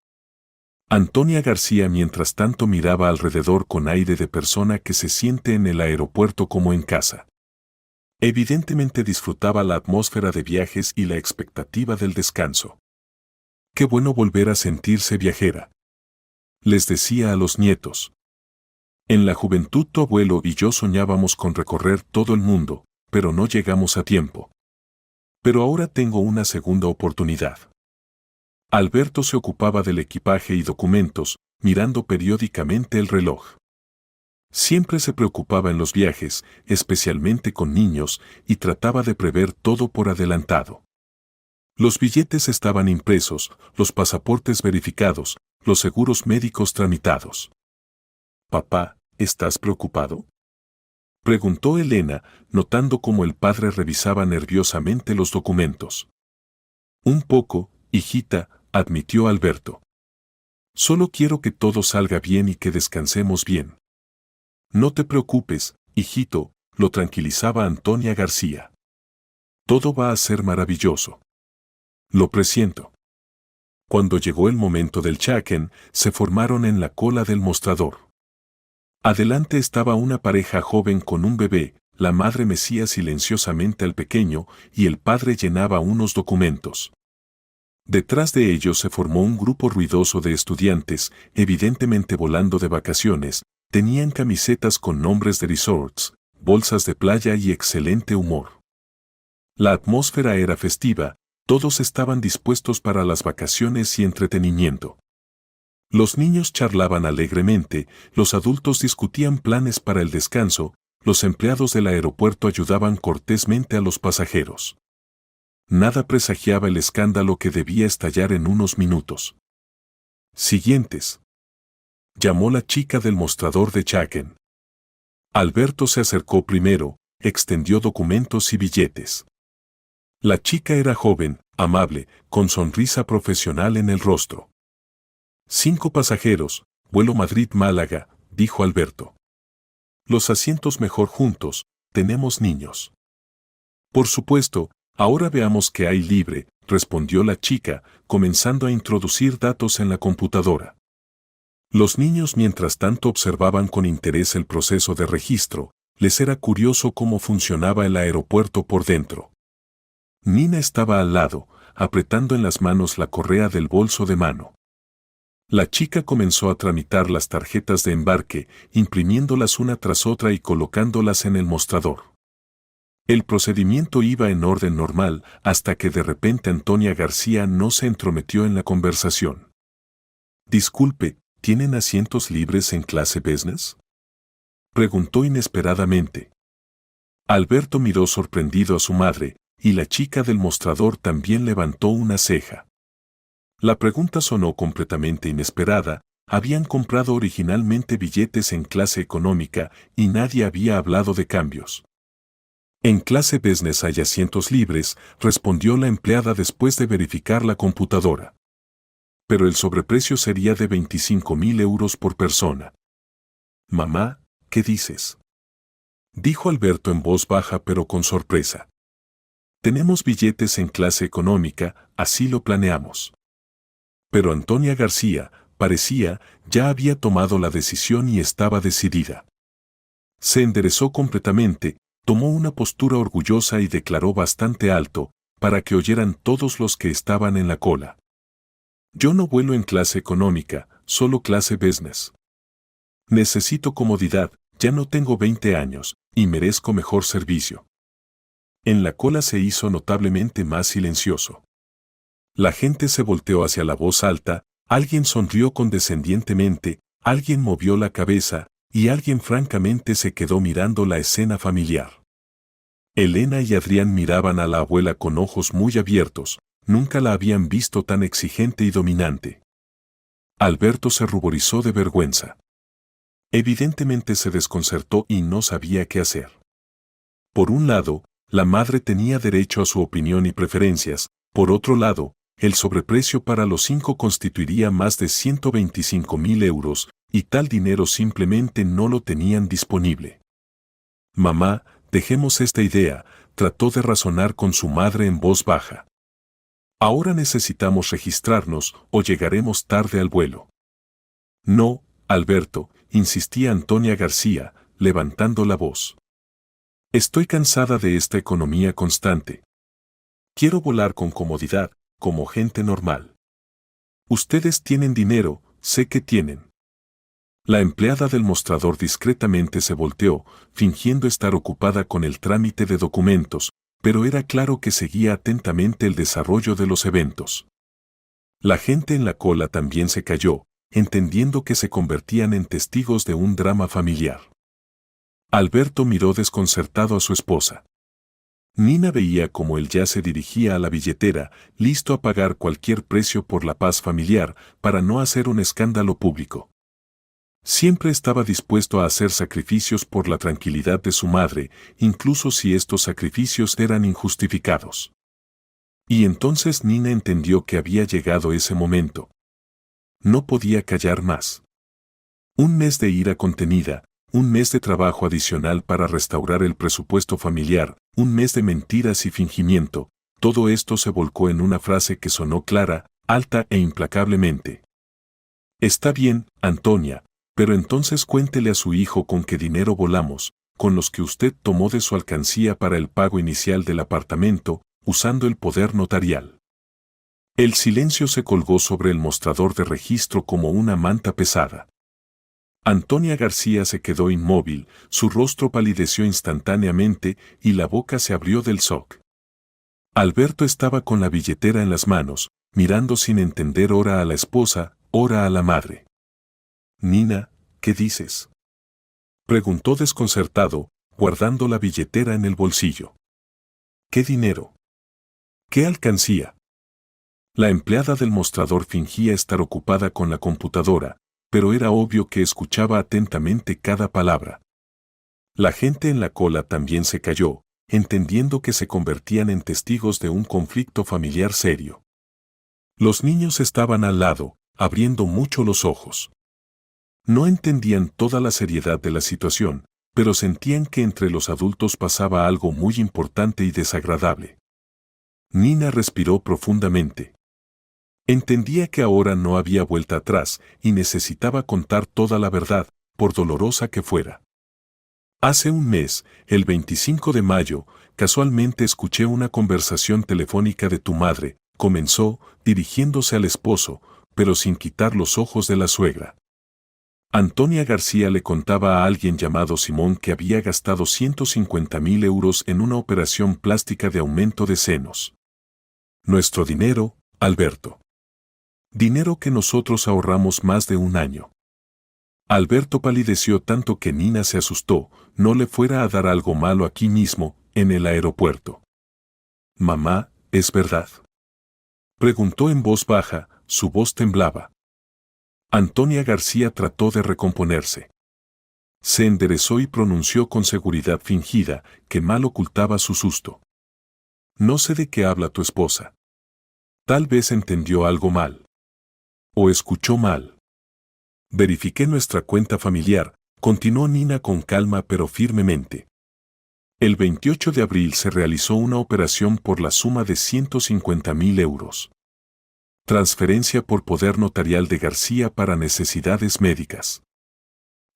Antonia García mientras tanto miraba alrededor con aire de persona que se siente en el aeropuerto como en casa. Evidentemente disfrutaba la atmósfera de viajes y la expectativa del descanso. «Qué bueno volver a sentirse viajera», les decía a los nietos. «En la juventud tu abuelo y yo soñábamos con recorrer todo el mundo, pero no llegamos a tiempo. Pero ahora tengo una segunda oportunidad». Alberto se ocupaba del equipaje y documentos, mirando periódicamente el reloj. Siempre se preocupaba en los viajes, especialmente con niños, y trataba de prever todo por adelantado. Los billetes estaban impresos, los pasaportes verificados, los seguros médicos tramitados. «Papá, ¿estás preocupado?», preguntó Elena, notando cómo el padre revisaba nerviosamente los documentos. «Un poco, hijita», admitió Alberto. «Solo quiero que todo salga bien y que descansemos bien». «No te preocupes, hijito», lo tranquilizaba Antonia García. «Todo va a ser maravilloso. Lo presiento». Cuando llegó el momento del check-in, se formaron en la cola del mostrador. Adelante estaba una pareja joven con un bebé, la madre mecía silenciosamente al pequeño y el padre llenaba unos documentos. Detrás de ellos se formó un grupo ruidoso de estudiantes, evidentemente volando de vacaciones, tenían camisetas con nombres de resorts, bolsas de playa y excelente humor. La atmósfera era festiva, todos estaban dispuestos para las vacaciones y entretenimiento. Los niños charlaban alegremente, los adultos discutían planes para el descanso, los empleados del aeropuerto ayudaban cortésmente a los pasajeros. Nada presagiaba el escándalo que debía estallar en unos minutos. «Siguientes», llamó la chica del mostrador de check-in. Alberto se acercó primero, extendió documentos y billetes. La chica era joven, amable, con sonrisa profesional en el rostro. «5 pasajeros, vuelo Madrid-Málaga», dijo Alberto. «Los asientos mejor juntos, tenemos niños». «Por supuesto, ahora veamos qué hay libre», respondió la chica, comenzando a introducir datos en la computadora. Los niños mientras tanto observaban con interés el proceso de registro, les era curioso cómo funcionaba el aeropuerto por dentro. Nina estaba al lado, apretando en las manos la correa del bolso de mano. La chica comenzó a tramitar las tarjetas de embarque, imprimiéndolas una tras otra y colocándolas en el mostrador. El procedimiento iba en orden normal hasta que de repente Antonia García no se entrometió en la conversación. «Disculpe, ¿tienen asientos libres en clase business?», preguntó inesperadamente. Alberto miró sorprendido a su madre, y la chica del mostrador también levantó una ceja. La pregunta sonó completamente inesperada, habían comprado originalmente billetes en clase económica y nadie había hablado de cambios. «En clase business hay asientos libres», respondió la empleada después de verificar la computadora. «Pero el sobreprecio sería de 25.000 euros por persona». «Mamá, ¿qué dices?», dijo Alberto en voz baja pero con sorpresa. «Tenemos billetes en clase económica, así lo planeamos». Pero Antonia García, parecía, ya había tomado la decisión y estaba decidida. Se enderezó completamente, tomó una postura orgullosa y declaró bastante alto, para que oyeran todos los que estaban en la cola. Yo no vuelo en clase económica, solo clase business. Necesito comodidad, ya no tengo 20 años, y merezco mejor servicio. En la cola se hizo notablemente más silencioso. La gente se volteó hacia la voz alta, alguien sonrió condescendientemente, alguien movió la cabeza, y alguien francamente se quedó mirando la escena familiar. Elena y Adrián miraban a la abuela con ojos muy abiertos, nunca la habían visto tan exigente y dominante. Alberto se ruborizó de vergüenza. Evidentemente se desconcertó y no sabía qué hacer. Por un lado, la madre tenía derecho a su opinión y preferencias, por otro lado, el sobreprecio para los 5 constituiría más de 125.000 euros, y tal dinero simplemente no lo tenían disponible. Mamá, dejemos esta idea, trató de razonar con su madre en voz baja. Ahora necesitamos registrarnos o llegaremos tarde al vuelo. No, Alberto, insistía Antonia García, levantando la voz. Estoy cansada de esta economía constante. Quiero volar con comodidad, como gente normal. Ustedes tienen dinero, sé que tienen. La empleada del mostrador discretamente se volteó, fingiendo estar ocupada con el trámite de documentos, pero era claro que seguía atentamente el desarrollo de los eventos. La gente en la cola también se calló, entendiendo que se convertían en testigos de un drama familiar. Alberto miró desconcertado a su esposa. Nina veía cómo él ya se dirigía a la billetera, listo a pagar cualquier precio por la paz familiar, para no hacer un escándalo público. Siempre estaba dispuesto a hacer sacrificios por la tranquilidad de su madre, incluso si estos sacrificios eran injustificados. Y entonces Nina entendió que había llegado ese momento. No podía callar más. Un mes de ira contenida, un mes de trabajo adicional para restaurar el presupuesto familiar, un mes de mentiras y fingimiento, todo esto se volcó en una frase que sonó clara, alta e implacablemente. Está bien, Antonia, pero entonces cuéntele a su hijo con qué dinero volamos, con los que usted tomó de su alcancía para el pago inicial del apartamento, usando el poder notarial. El silencio se colgó sobre el mostrador de registro como una manta pesada. Antonia García se quedó inmóvil, su rostro palideció instantáneamente y la boca se abrió del shock. Alberto estaba con la billetera en las manos, mirando sin entender ora a la esposa, ora a la madre. Nina, ¿qué dices?, preguntó desconcertado, guardando la billetera en el bolsillo. ¿Qué dinero? ¿Qué alcancía? La empleada del mostrador fingía estar ocupada con la computadora, pero era obvio que escuchaba atentamente cada palabra. La gente en la cola también se calló, entendiendo que se convertían en testigos de un conflicto familiar serio. Los niños estaban al lado, abriendo mucho los ojos. No entendían toda la seriedad de la situación, pero sentían que entre los adultos pasaba algo muy importante y desagradable. Nina respiró profundamente. Entendía que ahora no había vuelta atrás y necesitaba contar toda la verdad, por dolorosa que fuera. Hace un mes, el 25 de mayo, casualmente escuché una conversación telefónica de tu madre, comenzó, dirigiéndose al esposo, pero sin quitar los ojos de la suegra. Antonia García le contaba a alguien llamado Simón que había gastado 150.000 euros en una operación plástica de aumento de senos. Nuestro dinero, Alberto. Dinero que nosotros ahorramos más de un año. Alberto palideció tanto que Nina se asustó, no le fuera a dar algo malo aquí mismo, en el aeropuerto. Mamá, ¿es verdad?, preguntó en voz baja, su voz temblaba. Antonia García trató de recomponerse. Se enderezó y pronunció con seguridad fingida, que mal ocultaba su susto. No sé de qué habla tu esposa. Tal vez entendió algo mal. O escuchó mal. Verifiqué nuestra cuenta familiar, continuó Nina con calma pero firmemente. El 28 de abril se realizó una operación por la suma de 150.000 euros. Transferencia por poder notarial de García para necesidades médicas.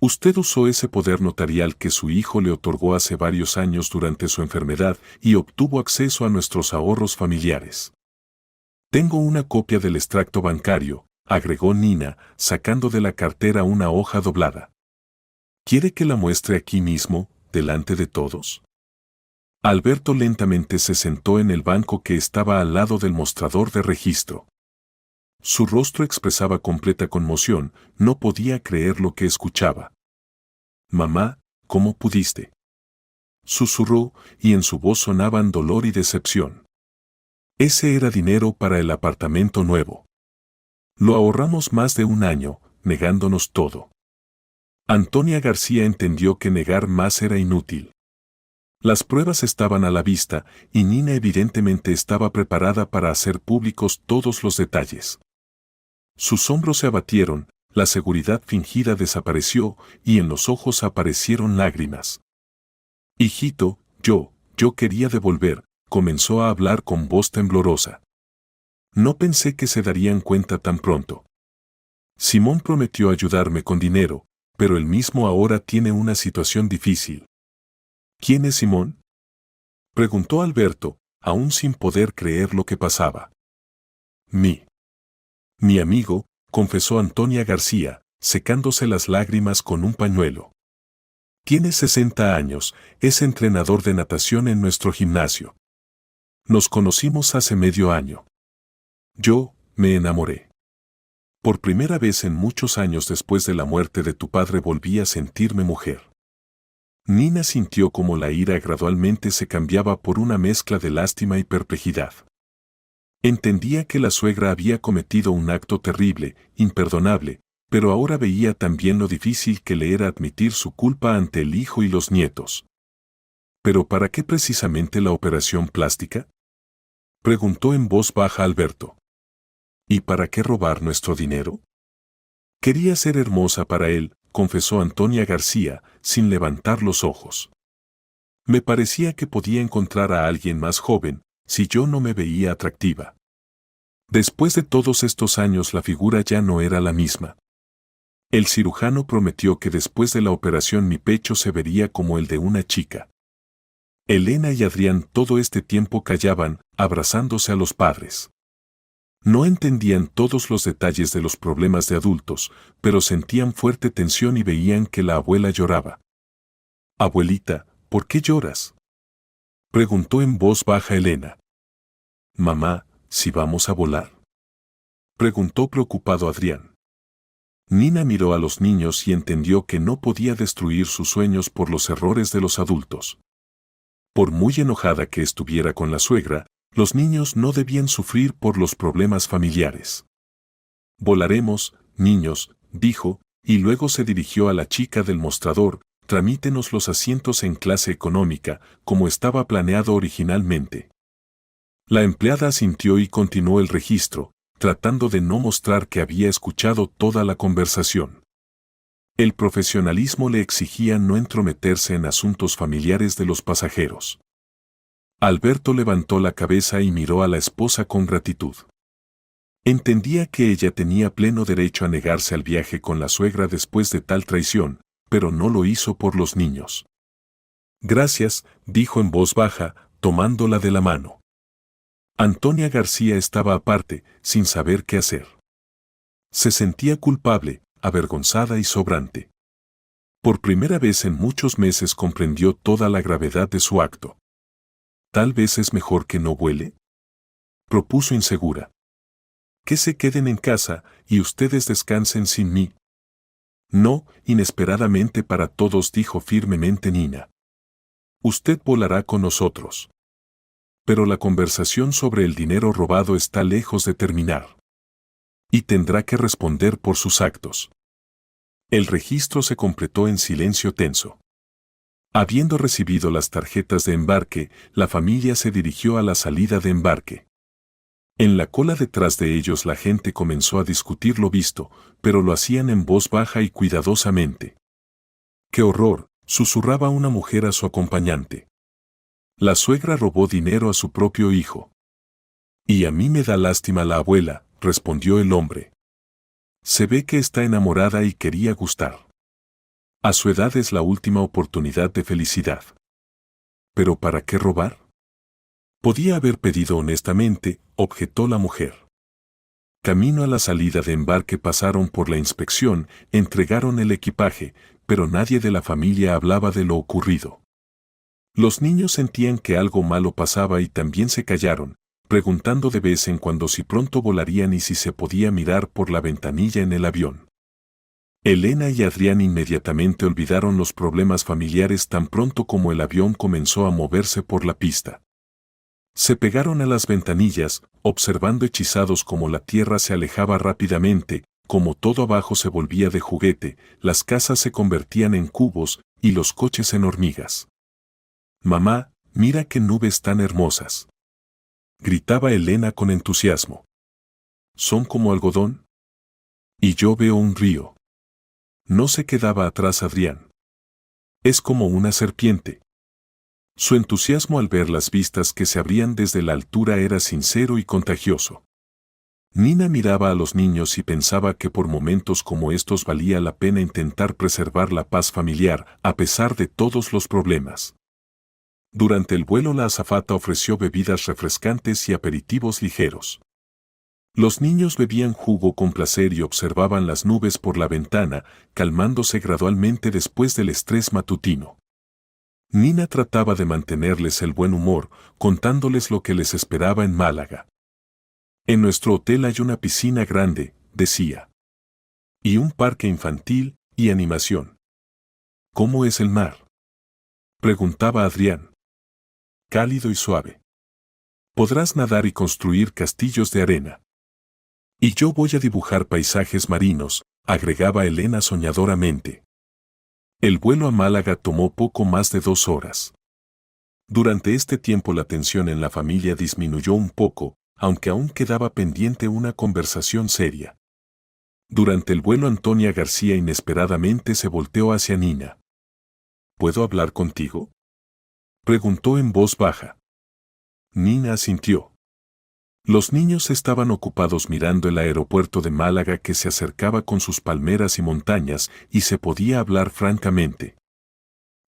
Usted usó ese poder notarial que su hijo le otorgó hace varios años durante su enfermedad y obtuvo acceso a nuestros ahorros familiares. Tengo una copia del extracto bancario, agregó Nina, sacando de la cartera una hoja doblada. ¿Quiere que la muestre aquí mismo, delante de todos? Alberto lentamente se sentó en el banco que estaba al lado del mostrador de registro. Su rostro expresaba completa conmoción, no podía creer lo que escuchaba. «Mamá, ¿cómo pudiste?», susurró, y en su voz sonaban dolor y decepción. Ese era dinero para el apartamento nuevo. Lo ahorramos más de un año, negándonos todo. Antonia García entendió que negar más era inútil. Las pruebas estaban a la vista, y Nina evidentemente estaba preparada para hacer públicos todos los detalles. Sus hombros se abatieron, la seguridad fingida desapareció, y en los ojos aparecieron lágrimas. «Hijito, yo quería devolver», comenzó a hablar con voz temblorosa. «No pensé que se darían cuenta tan pronto. Simón prometió ayudarme con dinero, pero él mismo ahora tiene una situación difícil». «¿Quién es Simón?», preguntó Alberto, aún sin poder creer lo que pasaba. Mi amigo», confesó Antonia García, secándose las lágrimas con un pañuelo. «Tiene 60 años, es entrenador de natación en nuestro gimnasio. Nos conocimos hace medio año. Yo me enamoré. Por primera vez en muchos años después de la muerte de tu padre volví a sentirme mujer». Nina sintió como la ira gradualmente se cambiaba por una mezcla de lástima y perplejidad. Entendía que la suegra había cometido un acto terrible, imperdonable, pero ahora veía también lo difícil que le era admitir su culpa ante el hijo y los nietos. ¿Pero para qué precisamente la operación plástica?, preguntó en voz baja Alberto. ¿Y para qué robar nuestro dinero? Quería ser hermosa para él, confesó Antonia García, sin levantar los ojos. Me parecía que podía encontrar a alguien más joven, si yo no me veía atractiva. Después de todos estos años la figura ya no era la misma. El cirujano prometió que después de la operación mi pecho se vería como el de una chica. Elena y Adrián todo este tiempo callaban, abrazándose a los padres. No entendían todos los detalles de los problemas de adultos, pero sentían fuerte tensión y veían que la abuela lloraba. «Abuelita, ¿por qué lloras?», preguntó en voz baja Elena. «Mamá, ¿si vamos a volar?», preguntó preocupado Adrián. Nina miró a los niños y entendió que no podía destruir sus sueños por los errores de los adultos. Por muy enojada que estuviera con la suegra, los niños no debían sufrir por los problemas familiares. «Volaremos, niños», dijo, y luego se dirigió a la chica del mostrador: «Tramítenos los asientos en clase económica, como estaba planeado originalmente». La empleada asintió y continuó el registro, tratando de no mostrar que había escuchado toda la conversación. El profesionalismo le exigía no entrometerse en asuntos familiares de los pasajeros. Alberto levantó la cabeza y miró a la esposa con gratitud. Entendía que ella tenía pleno derecho a negarse al viaje con la suegra después de tal traición, pero no lo hizo por los niños. «Gracias», dijo en voz baja, tomándola de la mano. Antonia García estaba aparte, sin saber qué hacer. Se sentía culpable, avergonzada y sobrante. Por primera vez en muchos meses comprendió toda la gravedad de su acto. «Tal vez es mejor que no vuele», propuso insegura. «Que se queden en casa, y ustedes descansen sin mí». «No», inesperadamente para todos dijo firmemente Nina. «Usted volará con nosotros». Pero la conversación sobre el dinero robado está lejos de terminar. Y tendrá que responder por sus actos. El registro se completó en silencio tenso. Habiendo recibido las tarjetas de embarque, la familia se dirigió a la salida de embarque. En la cola detrás de ellos la gente comenzó a discutir lo visto, pero lo hacían en voz baja y cuidadosamente. «¡Qué horror!», susurraba una mujer a su acompañante. «La suegra robó dinero a su propio hijo». «Y a mí me da lástima la abuela», respondió el hombre. «Se ve que está enamorada y quería gustar». A su edad es la última oportunidad de felicidad. ¿Pero para qué robar? Podía haber pedido honestamente, objetó la mujer. Camino a la salida de embarque pasaron por la inspección, entregaron el equipaje, pero nadie de la familia hablaba de lo ocurrido. Los niños sentían que algo malo pasaba y también se callaron, preguntando de vez en cuando si pronto volarían y si se podía mirar por la ventanilla en el avión. Elena y Adrián inmediatamente olvidaron los problemas familiares tan pronto como el avión comenzó a moverse por la pista. Se pegaron a las ventanillas, observando hechizados cómo la tierra se alejaba rápidamente, como todo abajo se volvía de juguete, las casas se convertían en cubos y los coches en hormigas. «Mamá, mira qué nubes tan hermosas», gritaba Elena con entusiasmo. «¿Son como algodón? Y yo veo un río». No se quedaba atrás Adrián. «Es como una serpiente». Su entusiasmo al ver las vistas que se abrían desde la altura era sincero y contagioso. Nina miraba a los niños y pensaba que por momentos como estos valía la pena intentar preservar la paz familiar a pesar de todos los problemas. Durante el vuelo la azafata ofreció bebidas refrescantes y aperitivos ligeros. Los niños bebían jugo con placer y observaban las nubes por la ventana, calmándose gradualmente después del estrés matutino. Nina trataba de mantenerles el buen humor, contándoles lo que les esperaba en Málaga. «En nuestro hotel hay una piscina grande», decía. «Y un parque infantil y animación». «¿Cómo es el mar?», preguntaba Adrián. «Cálido y suave. Podrás nadar y construir castillos de arena». «Y yo voy a dibujar paisajes marinos», agregaba Elena soñadoramente. El vuelo a Málaga tomó poco más de 2 horas. Durante este tiempo la tensión en la familia disminuyó un poco, aunque aún quedaba pendiente una conversación seria. Durante el vuelo Antonia García inesperadamente se volteó hacia Nina. «¿Puedo hablar contigo?», preguntó en voz baja. Nina asintió. Los niños estaban ocupados mirando el aeropuerto de Málaga que se acercaba con sus palmeras y montañas y se podía hablar francamente.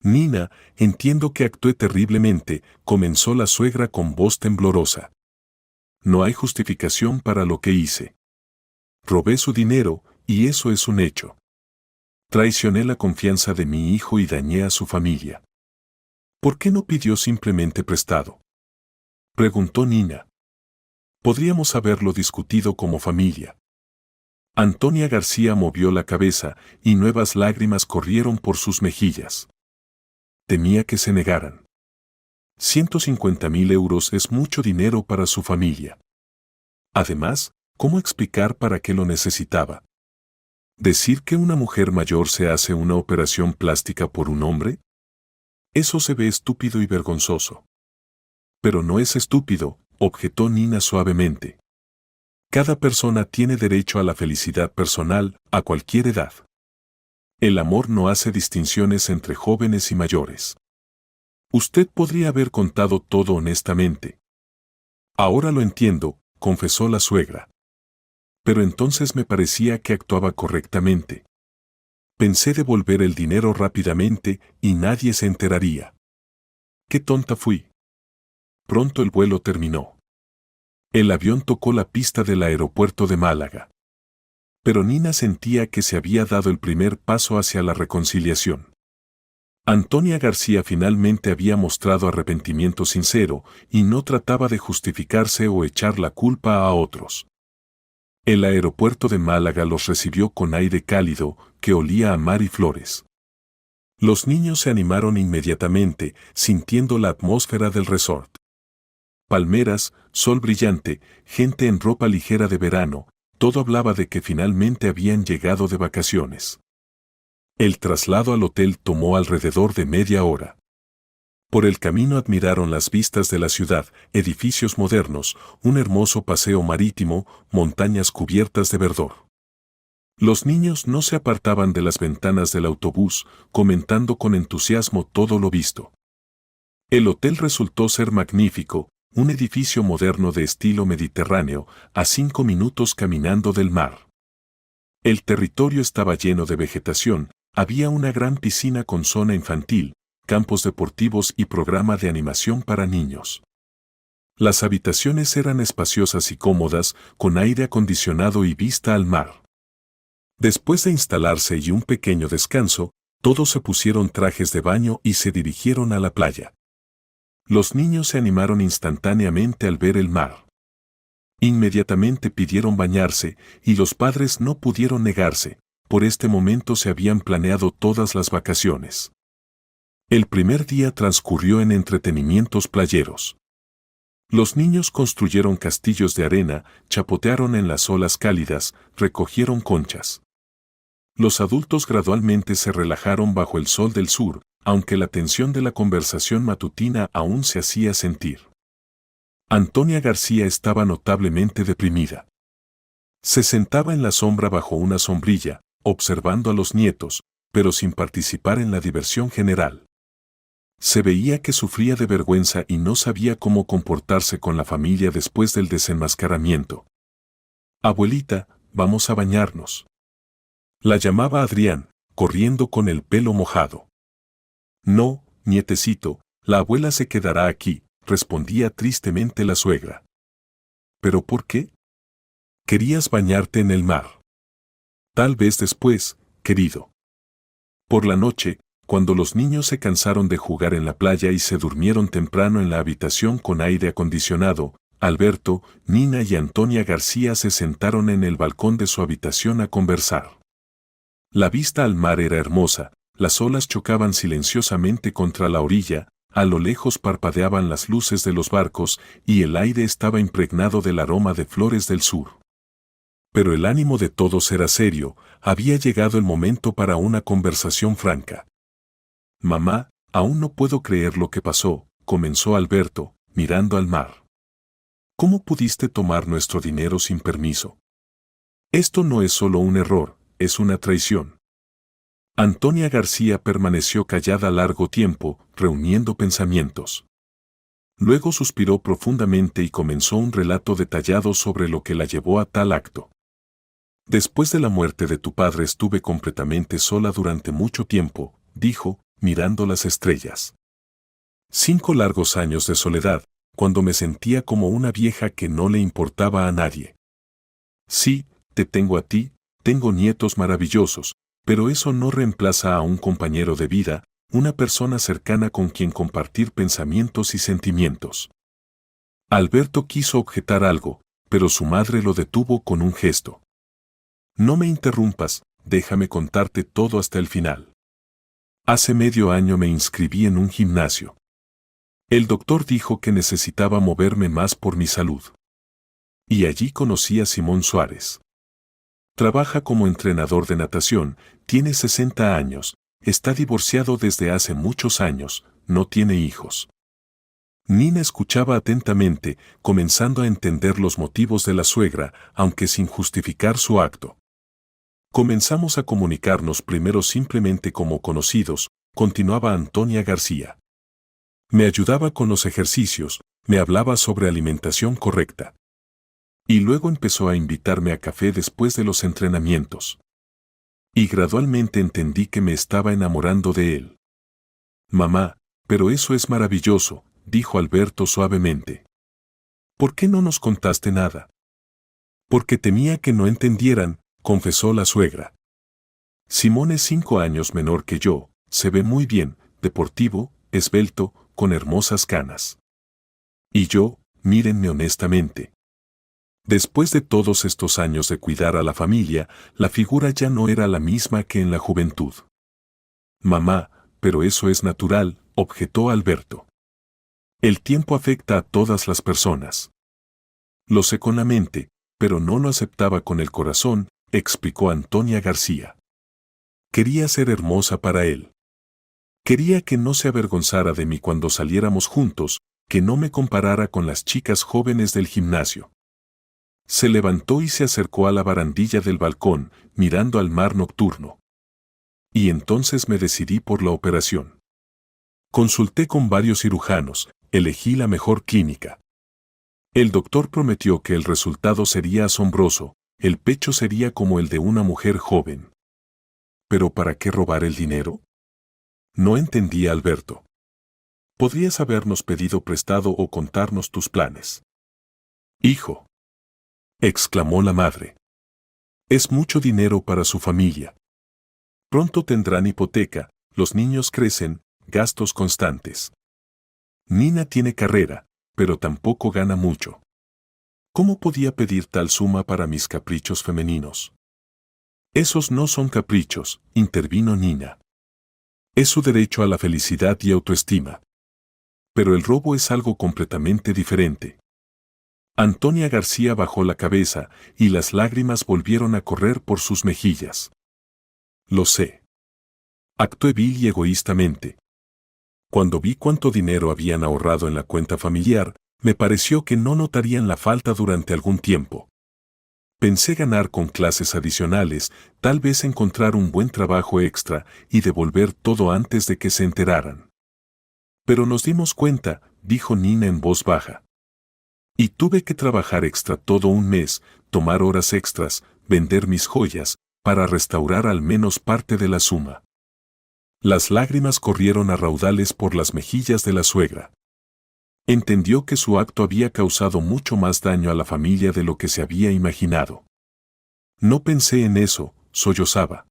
«Nina, entiendo que actué terriblemente», comenzó la suegra con voz temblorosa. «No hay justificación para lo que hice. Robé su dinero, y eso es un hecho. Traicioné la confianza de mi hijo y dañé a su familia». «¿Por qué no pidió simplemente prestado?», preguntó Nina. «Podríamos haberlo discutido como familia». Antonia García movió la cabeza y nuevas lágrimas corrieron por sus mejillas. Temía que se negaran. 150.000 euros es mucho dinero para su familia. Además, ¿cómo explicar para qué lo necesitaba? ¿Decir que una mujer mayor se hace una operación plástica por un hombre? Eso se ve estúpido y vergonzoso. Pero no es estúpido, objetó Nina suavemente. Cada persona tiene derecho a la felicidad personal, a cualquier edad. El amor no hace distinciones entre jóvenes y mayores. Usted podría haber contado todo honestamente. Ahora lo entiendo, confesó la suegra. Pero entonces me parecía que actuaba correctamente. Pensé devolver el dinero rápidamente y nadie se enteraría. ¡Qué tonta fui! Pronto el vuelo terminó. El avión tocó la pista del aeropuerto de Málaga. Pero Nina sentía que se había dado el primer paso hacia la reconciliación. Antonia García finalmente había mostrado arrepentimiento sincero y no trataba de justificarse o echar la culpa a otros. El aeropuerto de Málaga los recibió con aire cálido que olía a mar y flores. Los niños se animaron inmediatamente, sintiendo la atmósfera del resort. Palmeras, sol brillante, gente en ropa ligera de verano, todo hablaba de que finalmente habían llegado de vacaciones. El traslado al hotel tomó alrededor de media hora. Por el camino admiraron las vistas de la ciudad, edificios modernos, un hermoso paseo marítimo, montañas cubiertas de verdor. Los niños no se apartaban de las ventanas del autobús, comentando con entusiasmo todo lo visto. El hotel resultó ser magnífico, un edificio moderno de estilo mediterráneo, a 5 minutos caminando del mar. El territorio estaba lleno de vegetación, Había una gran piscina con zona infantil, campos deportivos y programa de animación para niños. Las habitaciones eran espaciosas y cómodas, con aire acondicionado y vista al mar. Después de instalarse y un pequeño descanso, todos se pusieron trajes de baño y se dirigieron a la playa. Los niños se animaron instantáneamente al ver el mar. Inmediatamente pidieron bañarse, y los padres no pudieron negarse. Por este momento se habían planeado todas las vacaciones. El primer día transcurrió en entretenimientos playeros. Los niños construyeron castillos de arena, chapotearon en las olas cálidas, recogieron conchas. Los adultos gradualmente se relajaron bajo el sol del sur, aunque la tensión de la conversación matutina aún se hacía sentir. Antonia García estaba notablemente deprimida. Se sentaba en la sombra bajo una sombrilla, observando a los nietos, pero sin participar en la diversión general. Se veía que sufría de vergüenza y no sabía cómo comportarse con la familia después del desenmascaramiento. «Abuelita, vamos a bañarnos». La llamaba Adrián, corriendo con el pelo mojado. «No, nietecito, la abuela se quedará aquí», respondía tristemente la suegra. «¿Pero por qué? Querías bañarte en el mar. Tal vez después, querido». Por la noche, cuando los niños se cansaron de jugar en la playa y se durmieron temprano en la habitación con aire acondicionado, Alberto, Nina y Antonia García se sentaron en el balcón de su habitación a conversar. La vista al mar era hermosa, las olas chocaban silenciosamente contra la orilla, a lo lejos parpadeaban las luces de los barcos y el aire estaba impregnado del aroma de flores del sur. Pero el ánimo de todos era serio, había llegado el momento para una conversación franca. «Mamá, aún no puedo creer lo que pasó», comenzó Alberto, mirando al mar. «¿Cómo pudiste tomar nuestro dinero sin permiso? Esto no es solo un error, es una traición». Antonia García permaneció callada largo tiempo, reuniendo pensamientos. Luego suspiró profundamente y comenzó un relato detallado sobre lo que la llevó a tal acto. «Después de la muerte de tu padre estuve completamente sola durante mucho tiempo», dijo, mirando las estrellas. 5 largos años de soledad, cuando me sentía como una vieja que no le importaba a nadie. Sí, te tengo a ti, tengo nietos maravillosos, pero eso no reemplaza a un compañero de vida, una persona cercana con quien compartir pensamientos y sentimientos. Alberto quiso objetar algo, pero su madre lo detuvo con un gesto. «No me interrumpas, déjame contarte todo hasta el final. Hace medio año me inscribí en un gimnasio. El doctor dijo que necesitaba moverme más por mi salud. Y allí conocí a Simón Suárez. Trabaja como entrenador de natación, tiene 60 años, está divorciado desde hace muchos años, no tiene hijos». Nina escuchaba atentamente, comenzando a entender los motivos de la suegra, aunque sin justificar su acto. «Comenzamos a comunicarnos primero simplemente como conocidos», continuaba Antonia García. «Me ayudaba con los ejercicios, me hablaba sobre alimentación correcta. Y luego empezó a invitarme a café después de los entrenamientos. Y gradualmente entendí que me estaba enamorando de él». «Mamá, pero eso es maravilloso», dijo Alberto suavemente. «¿Por qué no nos contaste nada?» «Porque temía que no entendieran», confesó la suegra. «Simón es 5 años menor que yo, se ve muy bien, deportivo, esbelto, con hermosas canas. Y yo, mírenme honestamente. Después de todos estos años de cuidar a la familia, la figura ya no era la misma que en la juventud». «Mamá, pero eso es natural», objetó Alberto. «El tiempo afecta a todas las personas». «Lo sé con la mente, pero no lo aceptaba con el corazón», explicó Antonia García. «Quería ser hermosa para él. Quería que no se avergonzara de mí cuando saliéramos juntos, que no me comparara con las chicas jóvenes del gimnasio». Se levantó y se acercó a la barandilla del balcón, mirando al mar nocturno. «Y entonces me decidí por la operación. Consulté con varios cirujanos, elegí la mejor clínica. El doctor prometió que el resultado sería asombroso, el pecho sería como el de una mujer joven. ¿Pero para qué robar el dinero? No entendía Alberto. Podrías habernos pedido prestado o contarnos tus planes. Hijo, exclamó la madre. Es mucho dinero para su familia. Pronto tendrán hipoteca, los niños crecen, gastos constantes. Nina tiene carrera, pero tampoco gana mucho. ¿Cómo podía pedir tal suma para mis caprichos femeninos? Esos no son caprichos, intervino Nina. Es su derecho a la felicidad y autoestima. Pero el robo es algo completamente diferente. Antonia García bajó la cabeza y las lágrimas volvieron a correr por sus mejillas. Lo sé. Actué vil y egoístamente. Cuando vi cuánto dinero habían ahorrado en la cuenta familiar, me pareció que no notarían la falta durante algún tiempo. Pensé ganar con clases adicionales, tal vez encontrar un buen trabajo extra y devolver todo antes de que se enteraran. Pero nos dimos cuenta, dijo Nina en voz baja. Y tuve que trabajar extra todo un mes, tomar horas extras, vender mis joyas, para restaurar al menos parte de la suma. Las lágrimas corrieron a raudales por las mejillas de la suegra. Entendió que su acto había causado mucho más daño a la familia de lo que se había imaginado. No pensé en eso, sollozaba.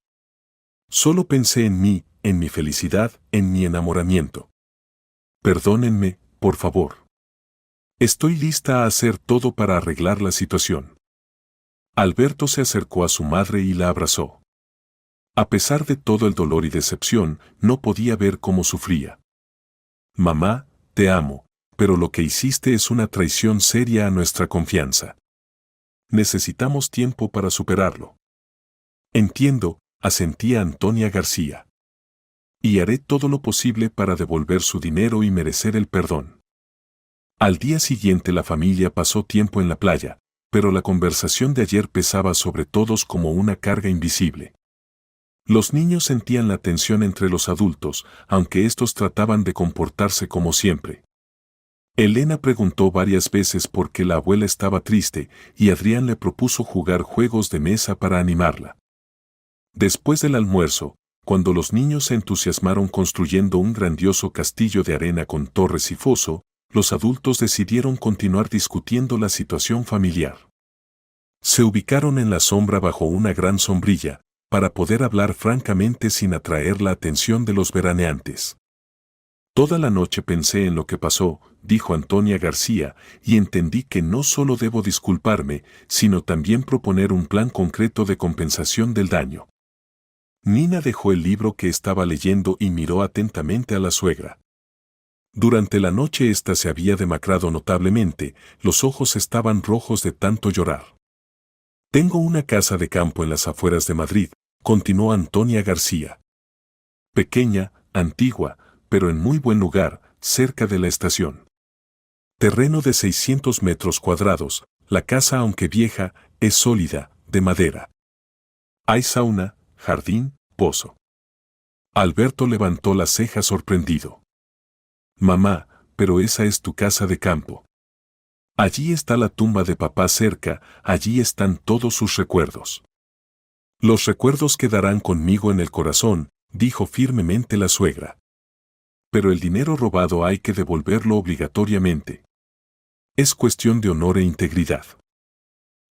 Solo pensé en mí, en mi felicidad, en mi enamoramiento. Perdónenme, por favor. Estoy lista a hacer todo para arreglar la situación. Alberto se acercó a su madre y la abrazó. A pesar de todo el dolor y decepción, no podía ver cómo sufría. Mamá, te amo, pero lo que hiciste es una traición seria a nuestra confianza. Necesitamos tiempo para superarlo. Entiendo, asentía Antonia García. Y haré todo lo posible para devolver su dinero y merecer el perdón. Al día siguiente la familia pasó tiempo en la playa, pero la conversación de ayer pesaba sobre todos como una carga invisible. Los niños sentían la tensión entre los adultos, aunque estos trataban de comportarse como siempre. Elena preguntó varias veces por qué la abuela estaba triste y Adrián le propuso jugar juegos de mesa para animarla. Después del almuerzo, cuando los niños se entusiasmaron construyendo un grandioso castillo de arena con torres y foso, los adultos decidieron continuar discutiendo la situación familiar. Se ubicaron en la sombra bajo una gran sombrilla, para poder hablar francamente sin atraer la atención de los veraneantes. Toda la noche pensé en lo que pasó, dijo Antonia García, y entendí que no solo debo disculparme, sino también proponer un plan concreto de compensación del daño. Nina dejó el libro que estaba leyendo y miró atentamente a la suegra. Durante la noche ésta se había demacrado notablemente, los ojos estaban rojos de tanto llorar. Tengo una casa de campo en las afueras de Madrid, continuó Antonia García. Pequeña, antigua, pero en muy buen lugar, cerca de la estación. Terreno de 600 metros cuadrados, la casa aunque vieja, es sólida, de madera. Hay sauna, jardín, pozo. Alberto levantó la ceja sorprendido. Mamá, pero esa es tu casa de campo. Allí está la tumba de papá cerca, allí están todos sus recuerdos. Los recuerdos quedarán conmigo en el corazón, dijo firmemente la suegra. Pero el dinero robado hay que devolverlo obligatoriamente. Es cuestión de honor e integridad.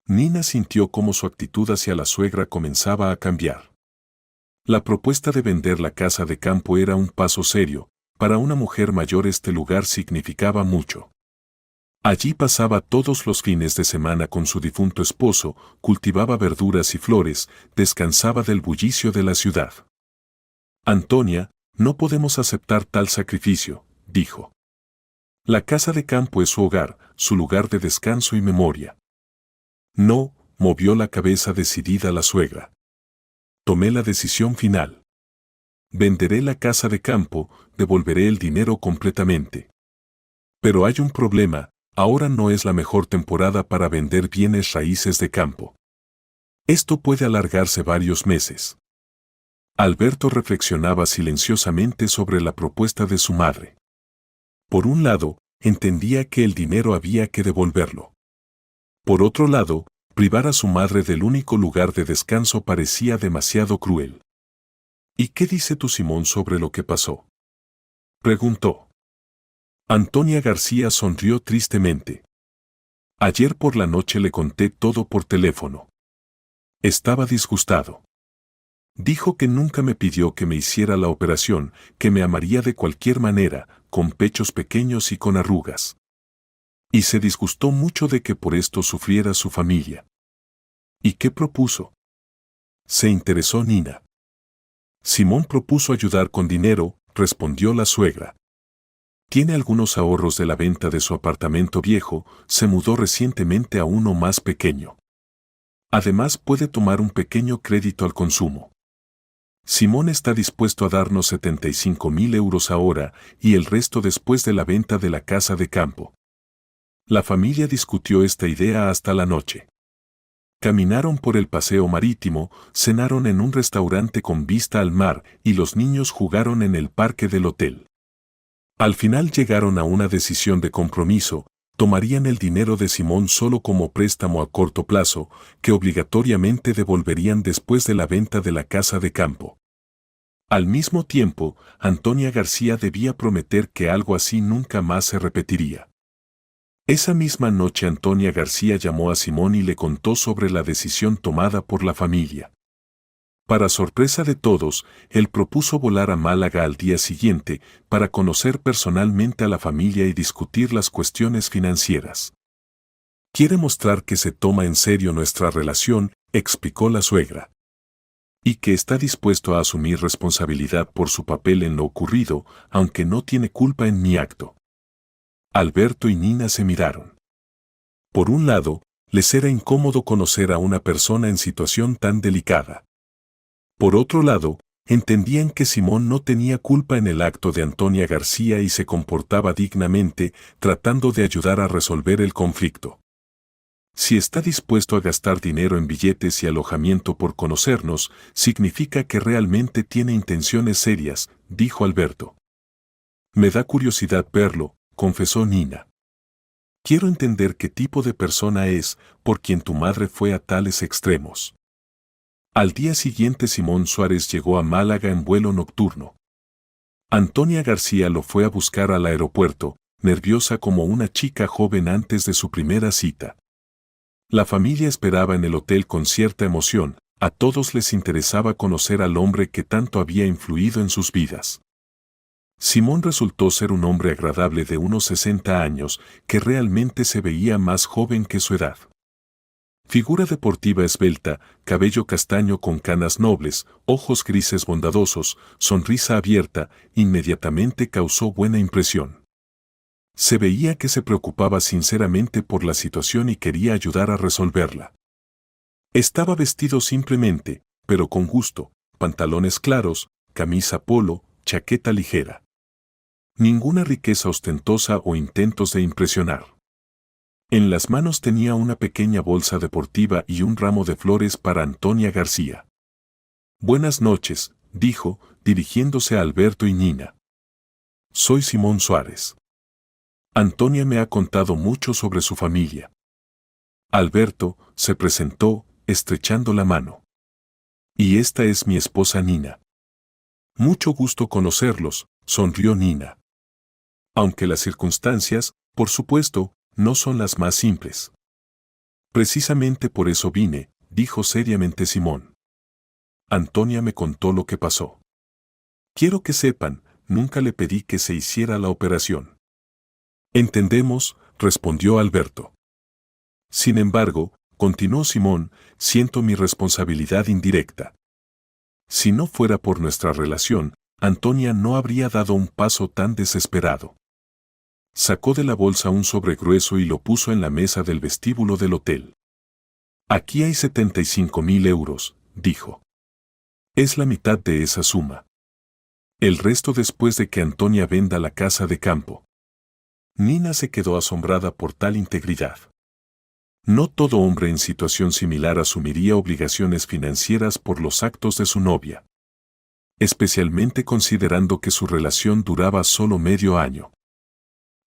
Nina sintió cómo su actitud hacia la suegra comenzaba a cambiar. La propuesta de vender la casa de campo era un paso serio, para una mujer mayor este lugar significaba mucho. Allí pasaba todos los fines de semana con su difunto esposo, cultivaba verduras y flores, descansaba del bullicio de la ciudad. Antonia, no podemos aceptar tal sacrificio, dijo. La casa de campo es su hogar, su lugar de descanso y memoria. No, movió la cabeza decidida la suegra. Tomé la decisión final. Venderé la casa de campo, devolveré el dinero completamente. Pero hay un problema, ahora no es la mejor temporada para vender bienes raíces de campo. Esto puede alargarse varios meses. Alberto reflexionaba silenciosamente sobre la propuesta de su madre. Por un lado, entendía que el dinero había que devolverlo. Por otro lado, privar a su madre del único lugar de descanso parecía demasiado cruel. ¿Y qué dice tu Simón sobre lo que pasó?, preguntó. Antonia García sonrió tristemente. Ayer por la noche le conté todo por teléfono. Estaba disgustado. Dijo que nunca me pidió que me hiciera la operación, que me amaría de cualquier manera, con pechos pequeños y con arrugas. Y se disgustó mucho de que por esto sufriera su familia. ¿Y qué propuso?, se interesó Nina. Simón propuso ayudar con dinero, respondió la suegra. Tiene algunos ahorros de la venta de su apartamento viejo, se mudó recientemente a uno más pequeño. Además puede tomar un pequeño crédito al consumo. Simón está dispuesto a darnos 75.000 euros ahora y el resto después de la venta de la casa de campo. La familia discutió esta idea hasta la noche. Caminaron por el paseo marítimo, cenaron en un restaurante con vista al mar y los niños jugaron en el parque del hotel. Al final llegaron a una decisión de compromiso: tomarían el dinero de Simón solo como préstamo a corto plazo, que obligatoriamente devolverían después de la venta de la casa de campo. Al mismo tiempo, Antonia García debía prometer que algo así nunca más se repetiría. Esa misma noche Antonia García llamó a Simón y le contó sobre la decisión tomada por la familia. Para sorpresa de todos, él propuso volar a Málaga al día siguiente para conocer personalmente a la familia y discutir las cuestiones financieras. Quiere mostrar que se toma en serio nuestra relación, explicó la suegra. Y que está dispuesto a asumir responsabilidad por su papel en lo ocurrido, aunque no tiene culpa en mi acto. Alberto y Nina se miraron. Por un lado, les era incómodo conocer a una persona en situación tan delicada. Por otro lado, entendían que Simón no tenía culpa en el acto de Antonia García y se comportaba dignamente, tratando de ayudar a resolver el conflicto. Si está dispuesto a gastar dinero en billetes y alojamiento por conocernos, significa que realmente tiene intenciones serias, dijo Alberto. Me da curiosidad verlo, confesó Nina. Quiero entender qué tipo de persona es, por quien tu madre fue a tales extremos. Al día siguiente Simón Suárez llegó a Málaga en vuelo nocturno. Antonia García lo fue a buscar al aeropuerto, nerviosa como una chica joven antes de su primera cita. La familia esperaba en el hotel con cierta emoción, a todos les interesaba conocer al hombre que tanto había influido en sus vidas. Simón resultó ser un hombre agradable de unos 60 años, que realmente se veía más joven que su edad. Figura deportiva esbelta, cabello castaño con canas nobles, ojos grises bondadosos, sonrisa abierta, inmediatamente causó buena impresión. Se veía que se preocupaba sinceramente por la situación y quería ayudar a resolverla. Estaba vestido simplemente, pero con gusto, pantalones claros, camisa polo, chaqueta ligera. Ninguna riqueza ostentosa o intentos de impresionar. En las manos tenía una pequeña bolsa deportiva y un ramo de flores para Antonia García. Buenas noches, dijo, dirigiéndose a Alberto y Nina. Soy Simón Suárez. Antonia me ha contado mucho sobre su familia. Alberto se presentó, estrechando la mano. Y esta es mi esposa Nina. Mucho gusto conocerlos, sonrió Nina. Aunque las circunstancias, por supuesto, no son las más simples. Precisamente por eso vine, dijo seriamente Simón. Antonia me contó lo que pasó. Quiero que sepan, nunca le pedí que se hiciera la operación. Entendemos, respondió Alberto. Sin embargo, continuó Simón, siento mi responsabilidad indirecta. Si no fuera por nuestra relación, Antonia no habría dado un paso tan desesperado. Sacó de la bolsa un sobre grueso y lo puso en la mesa del vestíbulo del hotel. Aquí hay 75.000 euros, dijo. Es la mitad de esa suma. El resto después de que Antonia venda la casa de campo. Nina se quedó asombrada por tal integridad. No todo hombre en situación similar asumiría obligaciones financieras por los actos de su novia. Especialmente considerando que su relación duraba solo medio año.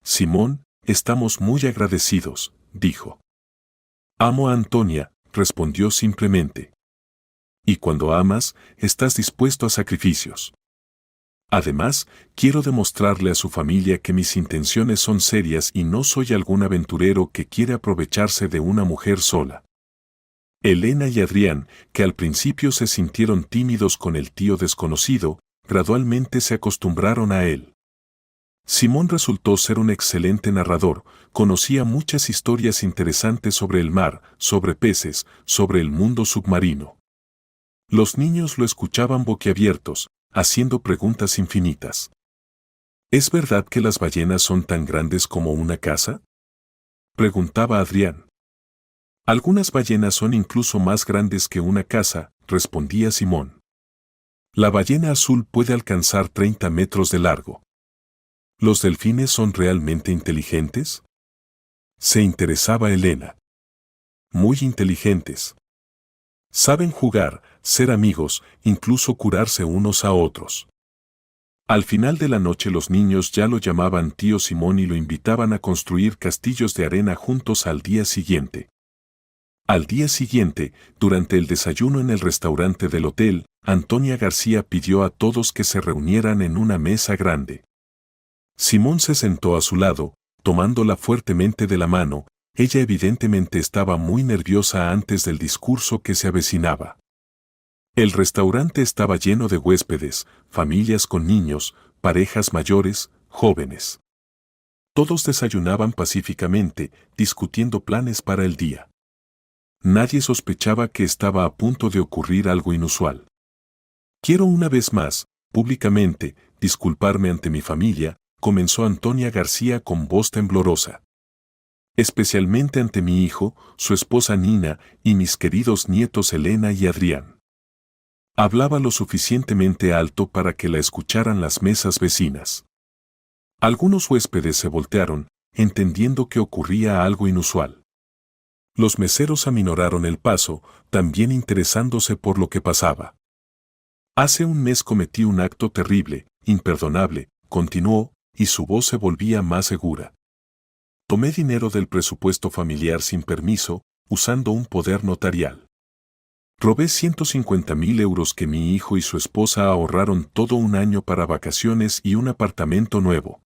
Simón, estamos muy agradecidos, dijo. Amo a Antonia, respondió simplemente. Y cuando amas, estás dispuesto a sacrificios. Además, quiero demostrarle a su familia que mis intenciones son serias y no soy algún aventurero que quiere aprovecharse de una mujer sola. Elena y Adrián, que al principio se sintieron tímidos con el tío desconocido, gradualmente se acostumbraron a él. Simón resultó ser un excelente narrador, conocía muchas historias interesantes sobre el mar, sobre peces, sobre el mundo submarino. Los niños lo escuchaban boquiabiertos, haciendo preguntas infinitas. ¿Es verdad que las ballenas son tan grandes como una casa? Preguntaba Adrián. Algunas ballenas son incluso más grandes que una casa, respondía Simón. La ballena azul puede alcanzar 30 metros de largo. ¿Los delfines son realmente inteligentes? Se interesaba Elena. Muy inteligentes. Saben jugar, ser amigos, incluso curarse unos a otros. Al final de la noche los niños ya lo llamaban tío Simón y lo invitaban a construir castillos de arena juntos al día siguiente. Al día siguiente, durante el desayuno en el restaurante del hotel, Antonia García pidió a todos que se reunieran en una mesa grande. Simón se sentó a su lado, tomándola fuertemente de la mano. Ella evidentemente estaba muy nerviosa antes del discurso que se avecinaba. El restaurante estaba lleno de huéspedes, familias con niños, parejas mayores, jóvenes. Todos desayunaban pacíficamente, discutiendo planes para el día. Nadie sospechaba que estaba a punto de ocurrir algo inusual. Quiero una vez más, públicamente, disculparme ante mi familia, comenzó Antonia García con voz temblorosa. Especialmente ante mi hijo, su esposa Nina y mis queridos nietos Elena y Adrián. Hablaba lo suficientemente alto para que la escucharan las mesas vecinas. Algunos huéspedes se voltearon, entendiendo que ocurría algo inusual. Los meseros aminoraron el paso, también interesándose por lo que pasaba. Hace un mes cometí un acto terrible, imperdonable, continuó, y su voz se volvía más segura. Tomé dinero del presupuesto familiar sin permiso, usando un poder notarial. Robé 150.000 euros que mi hijo y su esposa ahorraron todo un año para vacaciones y un apartamento nuevo.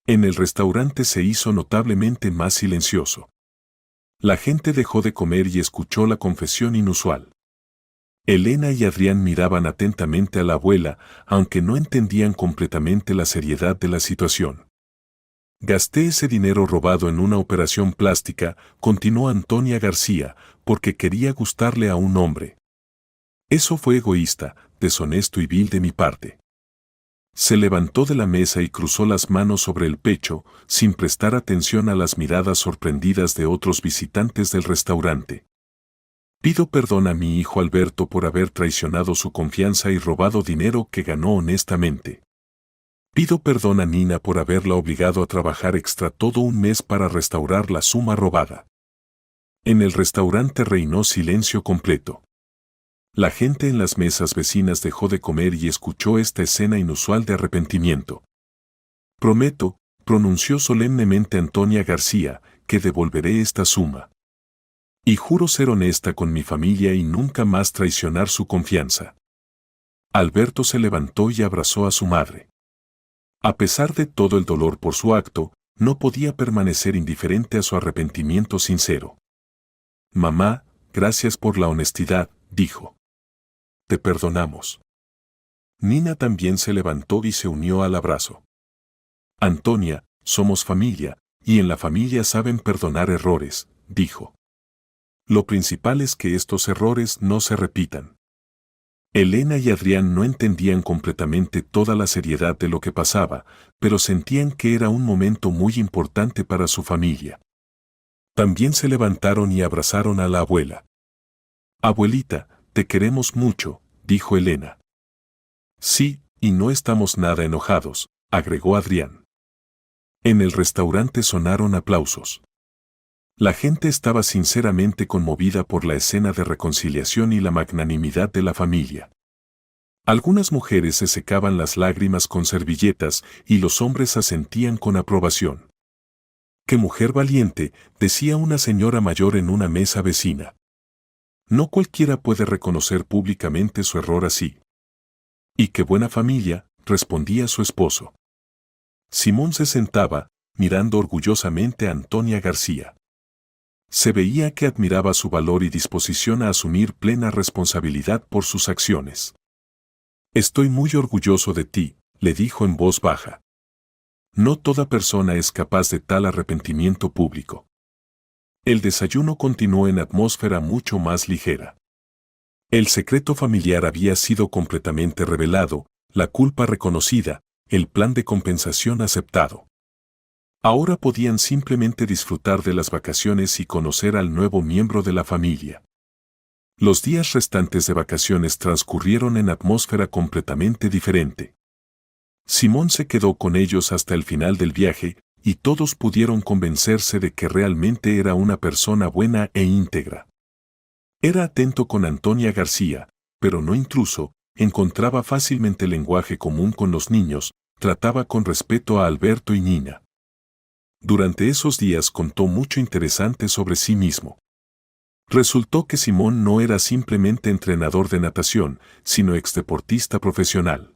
En el restaurante se hizo notablemente más silencioso. La gente dejó de comer y escuchó la confesión inusual. Elena y Adrián miraban atentamente a la abuela, aunque no entendían completamente la seriedad de la situación. Gasté ese dinero robado en una operación plástica, continuó Antonia García, porque quería gustarle a un hombre. Eso fue egoísta, deshonesto y vil de mi parte. Se levantó de la mesa y cruzó las manos sobre el pecho, sin prestar atención a las miradas sorprendidas de otros visitantes del restaurante. Pido perdón a mi hijo Alberto por haber traicionado su confianza y robado dinero que ganó honestamente. Pido perdón a Nina por haberla obligado a trabajar extra todo un mes para restaurar la suma robada. En el restaurante reinó silencio completo. La gente en las mesas vecinas dejó de comer y escuchó esta escena inusual de arrepentimiento. Prometo, pronunció solemnemente Antonia García, que devolveré esta suma. Y juro ser honesta con mi familia y nunca más traicionar su confianza. Alberto se levantó y abrazó a su madre. A pesar de todo el dolor por su acto, no podía permanecer indiferente a su arrepentimiento sincero. Mamá, gracias por la honestidad, dijo. Te perdonamos. Nina también se levantó y se unió al abrazo. Antonia, somos familia, y en la familia saben perdonar errores, dijo. Lo principal es que estos errores no se repitan. Elena y Adrián no entendían completamente toda la seriedad de lo que pasaba, pero sentían que era un momento muy importante para su familia. También se levantaron y abrazaron a la abuela. Abuelita, te queremos mucho, dijo Elena. Sí, y no estamos nada enojados, agregó Adrián. En el restaurante sonaron aplausos. La gente estaba sinceramente conmovida por la escena de reconciliación y la magnanimidad de la familia. Algunas mujeres se secaban las lágrimas con servilletas y los hombres asentían con aprobación. ¡Qué mujer valiente!, decía una señora mayor en una mesa vecina. No cualquiera puede reconocer públicamente su error así. «Y qué buena familia», respondía su esposo. Simón se sentaba, mirando orgullosamente a Antonia García. Se veía que admiraba su valor y disposición a asumir plena responsabilidad por sus acciones. «Estoy muy orgulloso de ti», le dijo en voz baja. «No toda persona es capaz de tal arrepentimiento público». El desayuno continuó en atmósfera mucho más ligera. El secreto familiar había sido completamente revelado, la culpa reconocida, el plan de compensación aceptado. Ahora podían simplemente disfrutar de las vacaciones y conocer al nuevo miembro de la familia. Los días restantes de vacaciones transcurrieron en atmósfera completamente diferente. Simón se quedó con ellos hasta el final del viaje, y todos pudieron convencerse de que realmente era una persona buena e íntegra. Era atento con Antonia García, pero no intruso, encontraba fácilmente lenguaje común con los niños, trataba con respeto a Alberto y Nina. Durante esos días contó mucho interesante sobre sí mismo. Resultó que Simón no era simplemente entrenador de natación, sino exdeportista profesional.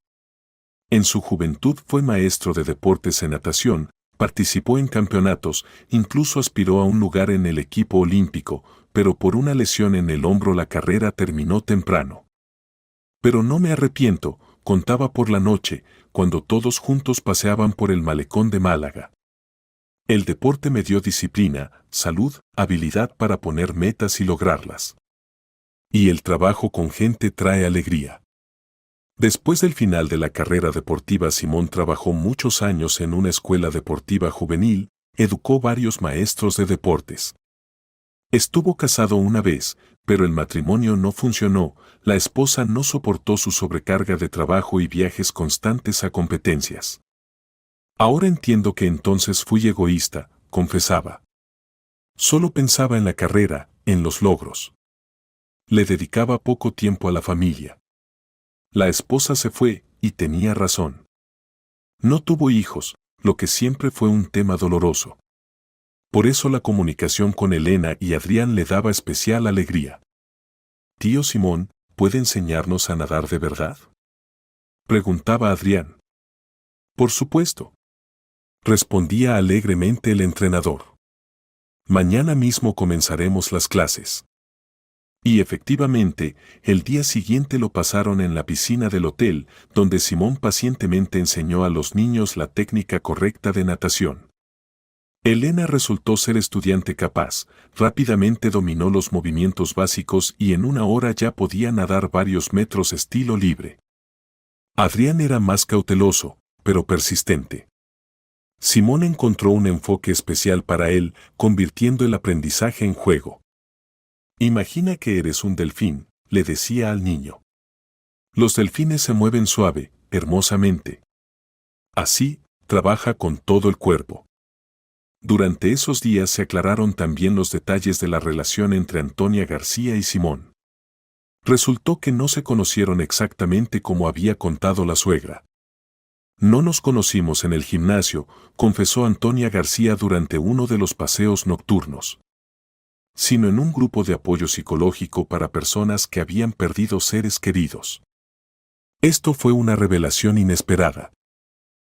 En su juventud fue maestro de deportes en natación, participó en campeonatos, incluso aspiró a un lugar en el equipo olímpico, pero por una lesión en el hombro la carrera terminó temprano. «Pero no me arrepiento», contaba por la noche, cuando todos juntos paseaban por el malecón de Málaga. «El deporte me dio disciplina, salud, habilidad para poner metas y lograrlas. Y el trabajo con gente trae alegría». Después del final de la carrera deportiva, Simón trabajó muchos años en una escuela deportiva juvenil, educó varios maestros de deportes. Estuvo casado una vez, pero el matrimonio no funcionó, la esposa no soportó su sobrecarga de trabajo y viajes constantes a competencias. «Ahora entiendo que entonces fui egoísta», confesaba. «Solo pensaba en la carrera, en los logros. Le dedicaba poco tiempo a la familia». La esposa se fue, y tenía razón. No tuvo hijos, lo que siempre fue un tema doloroso. Por eso la comunicación con Elena y Adrián le daba especial alegría. «Tío Simón, ¿puede enseñarnos a nadar de verdad?», preguntaba Adrián. «Por supuesto», respondía alegremente el entrenador. «Mañana mismo comenzaremos las clases». Y efectivamente, el día siguiente lo pasaron en la piscina del hotel, donde Simón pacientemente enseñó a los niños la técnica correcta de natación. Elena resultó ser estudiante capaz, rápidamente dominó los movimientos básicos y en una hora ya podía nadar varios metros estilo libre. Adrián era más cauteloso, pero persistente. Simón encontró un enfoque especial para él, convirtiendo el aprendizaje en juego. «Imagina que eres un delfín», le decía al niño. «Los delfines se mueven suave, hermosamente. Así, trabaja con todo el cuerpo». Durante esos días se aclararon también los detalles de la relación entre Antonia García y Simón. Resultó que no se conocieron exactamente como había contado la suegra. «No nos conocimos en el gimnasio», confesó Antonia García durante uno de los paseos nocturnos, sino en un grupo de apoyo psicológico para personas que habían perdido seres queridos. Esto fue una revelación inesperada.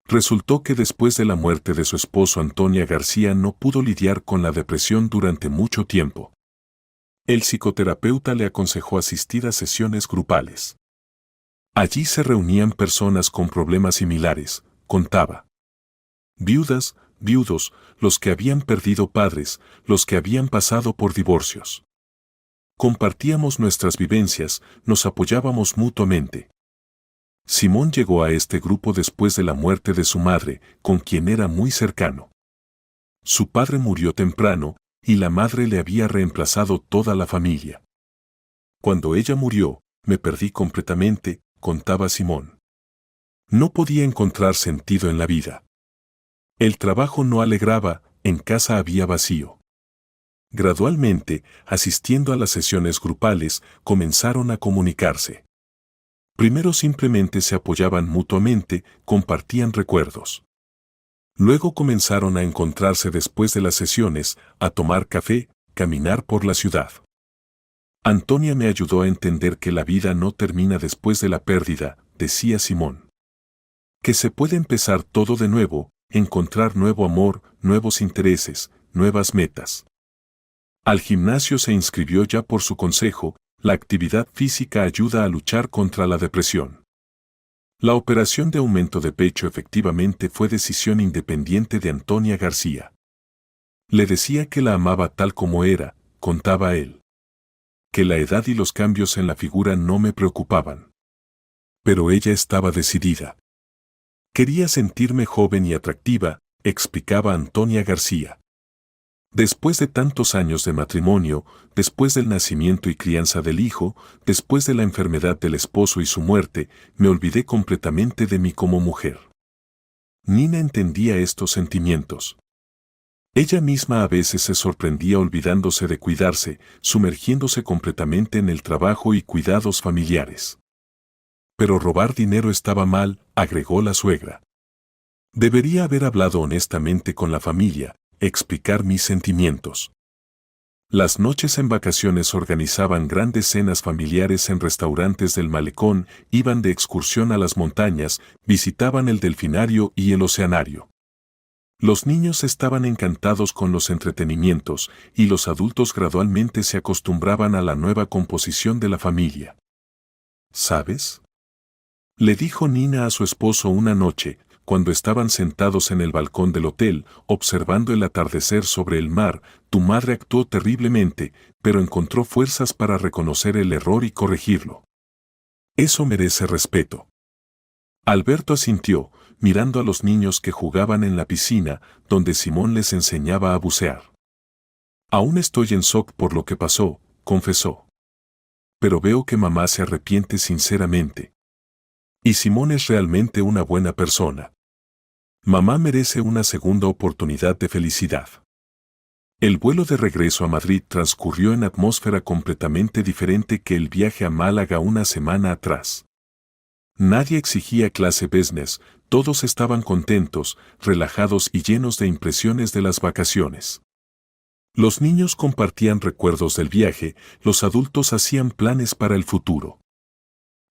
Resultó que después de la muerte de su esposo Antonia García no pudo lidiar con la depresión durante mucho tiempo. El psicoterapeuta le aconsejó asistir a sesiones grupales. Allí se reunían personas con problemas similares, contaba. Viudas, viudos, los que habían perdido padres, los que habían pasado por divorcios. Compartíamos nuestras vivencias, nos apoyábamos mutuamente. Simón llegó a este grupo después de la muerte de su madre, con quien era muy cercano. Su padre murió temprano, y la madre le había reemplazado toda la familia. «Cuando ella murió, me perdí completamente», contaba Simón. No podía encontrar sentido en la vida. El trabajo no alegraba, en casa había vacío. Gradualmente, asistiendo a las sesiones grupales, comenzaron a comunicarse. Primero simplemente se apoyaban mutuamente, compartían recuerdos. Luego comenzaron a encontrarse después de las sesiones, a tomar café, caminar por la ciudad. Antonia me ayudó a entender que la vida no termina después de la pérdida, decía Simón. Que se puede empezar todo de nuevo, encontrar nuevo amor, nuevos intereses, nuevas metas. Al gimnasio se inscribió ya por su consejo, la actividad física ayuda a luchar contra la depresión. La operación de aumento de pecho efectivamente fue decisión independiente de Antonia García. Le decía que la amaba tal como era, contaba él. Que la edad y los cambios en la figura no me preocupaban. Pero ella estaba decidida. Quería sentirme joven y atractiva, explicaba Antonia García. Después de tantos años de matrimonio, después del nacimiento y crianza del hijo, después de la enfermedad del esposo y su muerte, me olvidé completamente de mí como mujer. Nina entendía estos sentimientos. Ella misma a veces se sorprendía olvidándose de cuidarse, sumergiéndose completamente en el trabajo y cuidados familiares. Pero robar dinero estaba mal, agregó la suegra. Debería haber hablado honestamente con la familia, explicar mis sentimientos. Las noches en vacaciones organizaban grandes cenas familiares en restaurantes del malecón, iban de excursión a las montañas, visitaban el delfinario y el oceanario. Los niños estaban encantados con los entretenimientos y los adultos gradualmente se acostumbraban a la nueva composición de la familia. ¿Sabes?, le dijo Nina a su esposo una noche, cuando estaban sentados en el balcón del hotel, observando el atardecer sobre el mar, tu madre actuó terriblemente, pero encontró fuerzas para reconocer el error y corregirlo. Eso merece respeto. Alberto asintió, mirando a los niños que jugaban en la piscina, donde Simón les enseñaba a bucear. Aún estoy en shock por lo que pasó, confesó. Pero veo que mamá se arrepiente sinceramente. Y Simón es realmente una buena persona. Mamá merece una segunda oportunidad de felicidad. El vuelo de regreso a Madrid transcurrió en atmósfera completamente diferente que el viaje a Málaga una semana atrás. Nadie exigía clase business, todos estaban contentos, relajados y llenos de impresiones de las vacaciones. Los niños compartían recuerdos del viaje, los adultos hacían planes para el futuro.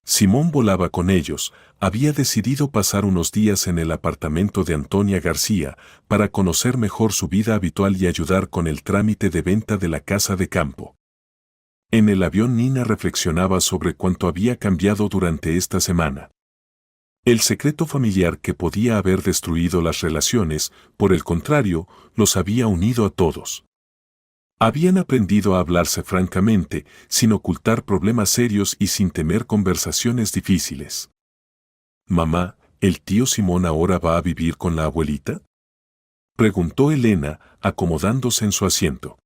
Simón volaba con ellos, había decidido pasar unos días en el apartamento de Antonia García para conocer mejor su vida habitual y ayudar con el trámite de venta de la casa de campo. En el avión Nina reflexionaba sobre cuánto había cambiado durante esta semana. El secreto familiar que podía haber destruido las relaciones, por el contrario, los había unido a todos. Habían aprendido a hablarse francamente, sin ocultar problemas serios y sin temer conversaciones difíciles. «Mamá, ¿el tío Simón ahora va a vivir con la abuelita?», preguntó Elena, acomodándose en su asiento.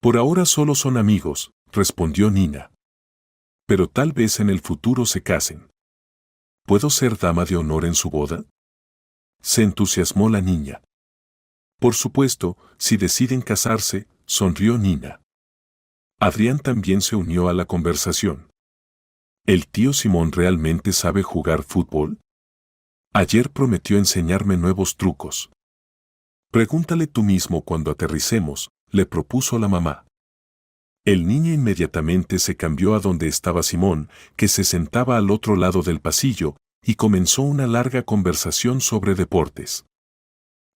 «Por ahora solo son amigos», respondió Nina. «Pero tal vez en el futuro se casen. ¿Puedo ser dama de honor en su boda?», se entusiasmó la niña. «Por supuesto, si deciden casarse», sonrió Nina. Adrián también se unió a la conversación. ¿El tío Simón realmente sabe jugar fútbol? Ayer prometió enseñarme nuevos trucos. Pregúntale tú mismo cuando aterricemos, le propuso la mamá. El niño inmediatamente se cambió a donde estaba Simón, que se sentaba al otro lado del pasillo, y comenzó una larga conversación sobre deportes.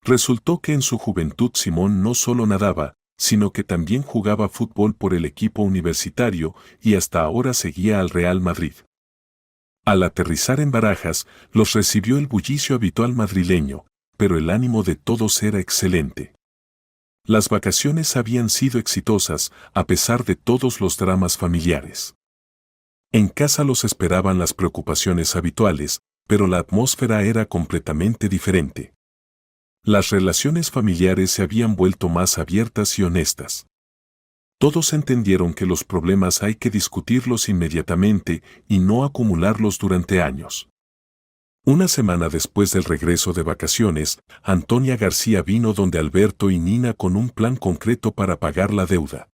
Resultó que en su juventud Simón no solo nadaba, sino que también jugaba fútbol por el equipo universitario y hasta ahora seguía al Real Madrid. Al aterrizar en Barajas, los recibió el bullicio habitual madrileño, pero el ánimo de todos era excelente. Las vacaciones habían sido exitosas, a pesar de todos los dramas familiares. En casa los esperaban las preocupaciones habituales, pero la atmósfera era completamente diferente. Las relaciones familiares se habían vuelto más abiertas y honestas. Todos entendieron que los problemas hay que discutirlos inmediatamente y no acumularlos durante años. Una semana después del regreso de vacaciones, Antonia García vino donde Alberto y Nina con un plan concreto para pagar la deuda.